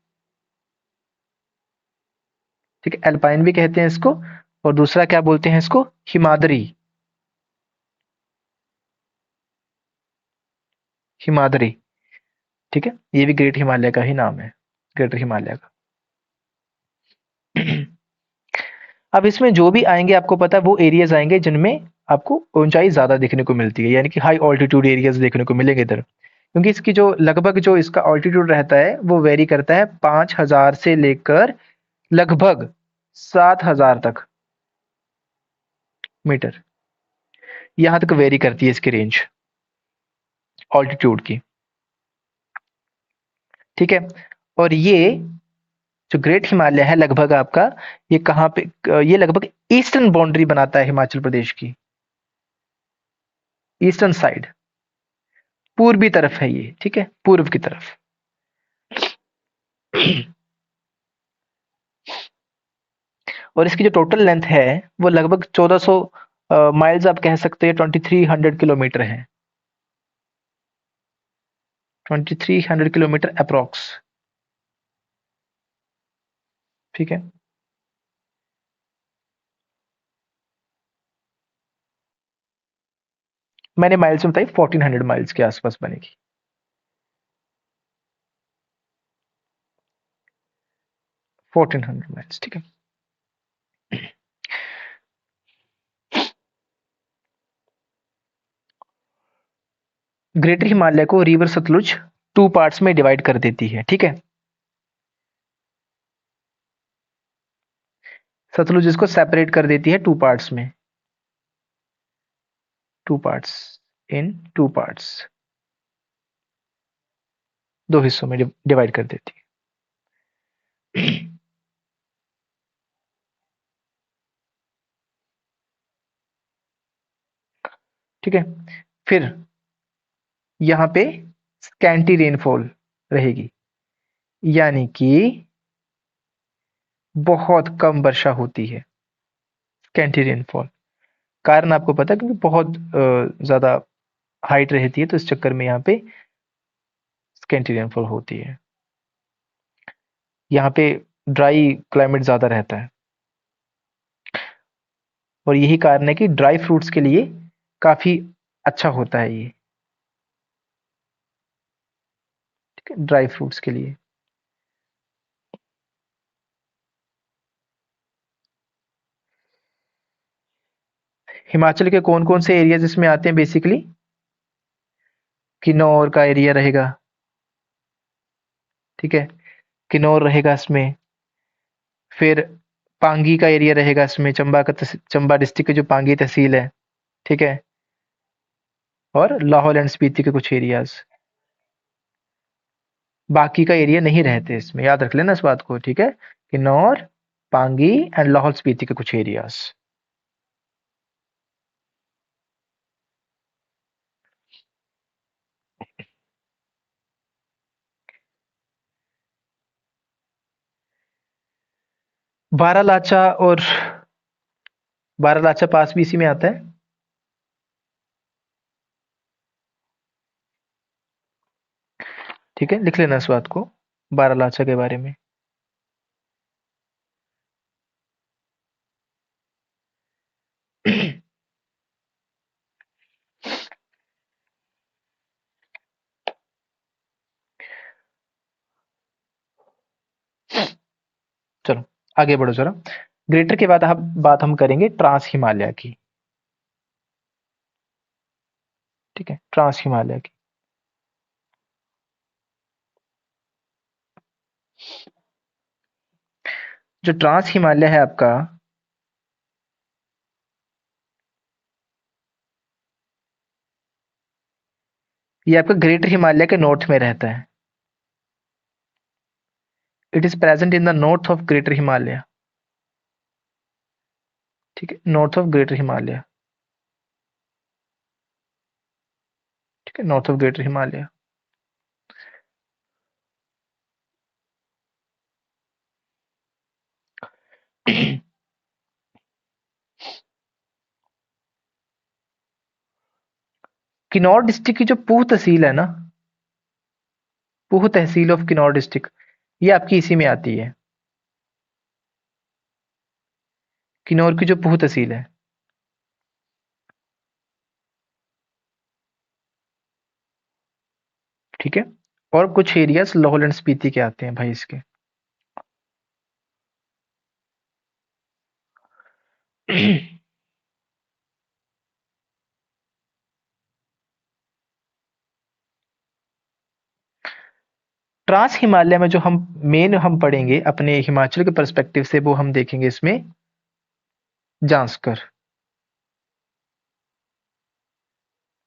Speaker 1: ठीक है, अल्पाइन भी कहते हैं इसको, और दूसरा क्या बोलते हैं इसको? हिमाद्री। हिमाद्री। ठीक है, ये भी ग्रेट हिमालय का ही नाम है, ग्रेटर हिमालय का। अब इसमें जो भी आएँगे आपको पता है वो एरियाज़ आएँगे जिनमें आपको ऊँचाई ज़्यादा देखने को मिलती है, यानी कि हाई ऑल्टीट्यूड एरियाज़ देखने को मिलेंगे इधर। क्योंकि इसकी जो लगभग जो इसका ऑल्टीट्यूड रहता है वो वेरी करता है 5000 से लेकर लगभग 7000 तक मीटर। यहाँ तक वेरी करती है इसकी रेंज ऑल्टीट्यूड की, ठीक है? और ये जो ग्रेट हिमालय है लगभग आपका ये कहाँ पे ये लगभग ईस्टर्न बाउंड्री बनाता है हिमाचल प्रदेश की, ईस्टर्न साइड, पूर्वी तरफ है ये, ठीक है? पूर्व की तरफ। और इसकी जो टोटल लेंथ है वो लगभग 1400 माइल्स आप कह सकते हैं, 2300 किलोमीटर है, 2300 किलोमीटर अप्रोक्स, ठीक है? मैंने माइल्स में बताई, 1400 माइल्स के आसपास बनेगी। फोर्टीन हंड्रेड माइल्स, ठीक है? ग्रेटर हिमालय को रिवर सतलुज टू पार्ट्स में डिवाइड कर देती है, ठीक है? सतलुज इसको सेपरेट कर देती है टू पार्ट्स में, टू पार्ट्स, इन टू पार्ट्स, दो हिस्सों में डिवाइड कर देती है। ठीक है? फिर यहाँ पे स्कैंटी रेनफॉल रहेगी, यानी कि बहुत कम वर्षा होती है, स्कैंटी रेनफॉल। कारण आपको पता है, क्योंकि बहुत ज़्यादा हाइट रहती है तो इस चक्कर में यहाँ पे स्कैंटी रेनफॉल होती है। यहाँ पे ड्राई क्लाइमेट ज़्यादा रहता है और यही कारण है कि ड्राई फ्रूट्स के लिए काफ़ी अच्छा होता है ये, ठीक है? ड्राई फ्रूट्स के लिए। हिमाचल के कौन-कौन से एरियाज़ इसमें आते हैं बेसिकली? किन्नौर का एरिया रहेगा, ठीक है? किन्नौर रहेगा इसमें, फिर पांगी का एरिया रहेगा इसमें, चंबा डिस्ट्रिक्ट की जो पांगी तहसील है, ठीक है? और लाहौल एंड स्पीति के कुछ एरियाज़। बाकी का एरिया नहीं रहते इसमें, याद रख लेना इस बात को, ठीक है? किन्नौर, पांगी एंड लाहौल स्पीति के कुछ एरियाज़। बारालाचा और बारालाचा पास भी इसी में आता है, ठीक है? लिख लेना इस बात को, बारालाचा के बारे में। चलो आगे बढ़ो जरा। ग्रेटर के बाद हम बात हम करेंगे ट्रांस हिमालय की, ठीक है? ट्रांस हिमालय की। जो ट्रांस हिमालय है आपका, ये आपका ग्रेटर हिमालय के नॉर्थ में रहता है। It is present in the north of greater Himalaya, ठीक है? नॉर्थ ऑफ ग्रेटर हिमालय, ठीक है? North of greater Himalaya. Kinnaur district की जो पूह तहसील है ना, पूह तहसील ऑफ किन्नौर डिस्ट्रिक्ट, ये आपकी इसी में आती है। किन्नौर की जो पूह तहसील है, ठीक है? और कुछ एरियाज लाहौल एंड स्पीति के आते हैं भाई इसके। ट्रांस हिमालय में जो हम मेन हम पढ़ेंगे अपने हिमाचल के पर्सपेक्टिव से, वो हम देखेंगे इसमें जांस्कर।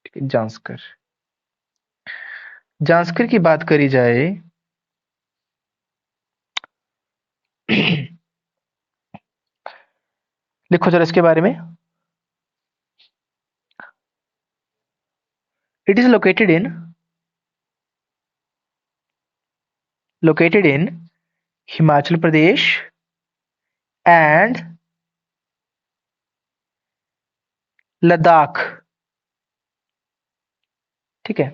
Speaker 1: ठीक है, जांस्कर। जांस्कर की बात करी जाए लिखो जरा इसके बारे में। It is located in Himachal Pradesh and Ladakh. ठीक है।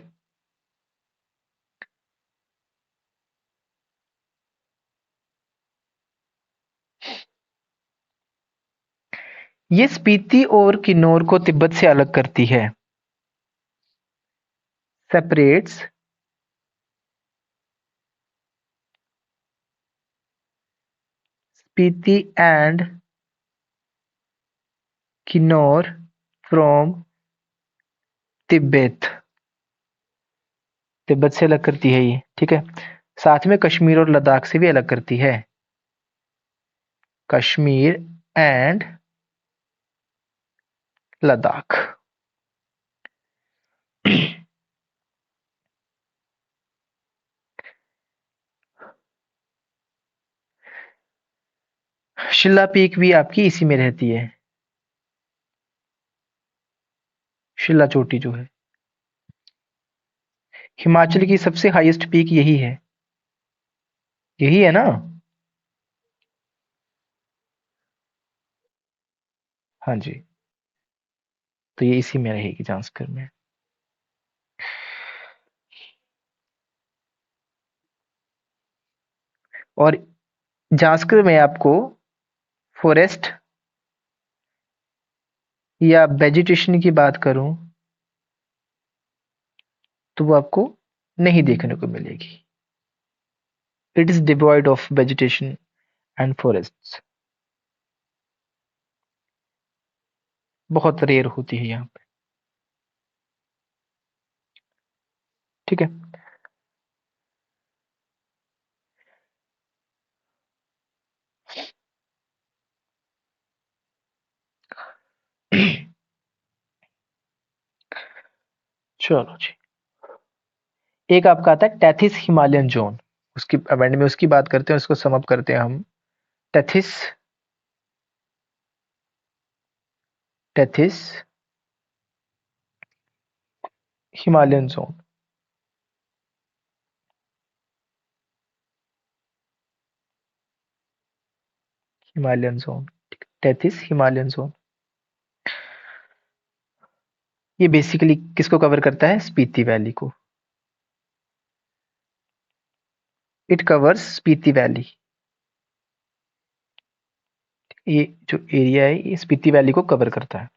Speaker 1: ये स्पीति और किन्नौर को तिब्बत से अलग करती है। Separates Spiti and Kinnaur from Tibet. Tibet से अलग करती है ये। ठीक है। साथ में कश्मीर और लद्दाख से भी अलग करती है। कश्मीर एंड लद्दाख। शिल्ला पीक भी आपकी इसी में रहती है। शिल्ला चोटी जो है, हिमाचल की सबसे हाईएस्ट पीक यही है। यही है ना। हाँ जी। तो ये इसी में रहेगी, जांस्कर में। और जांस्कर में आपको फॉरेस्ट या वेजिटेशन की बात करूं तो वो आपको नहीं देखने को मिलेगी। It is devoid of vegetation and forest. बहुत रेयर होती है यहाँ पे। ठीक है। चलो जी। एक आपका आता है टेथिस हिमालयन जोन। उसकी अब एंड में उसकी बात करते हैं, उसको सम अप करते हैं हम। Tethys Tethys Himalayan zone. Himalayan zone. Tethys Himalayan zone. ये बेसिकली किसको कवर करता है? स्पीति वैली को। It covers Spiti valley. ये जो एरिया है ये स्पीति वैली को कवर करता है।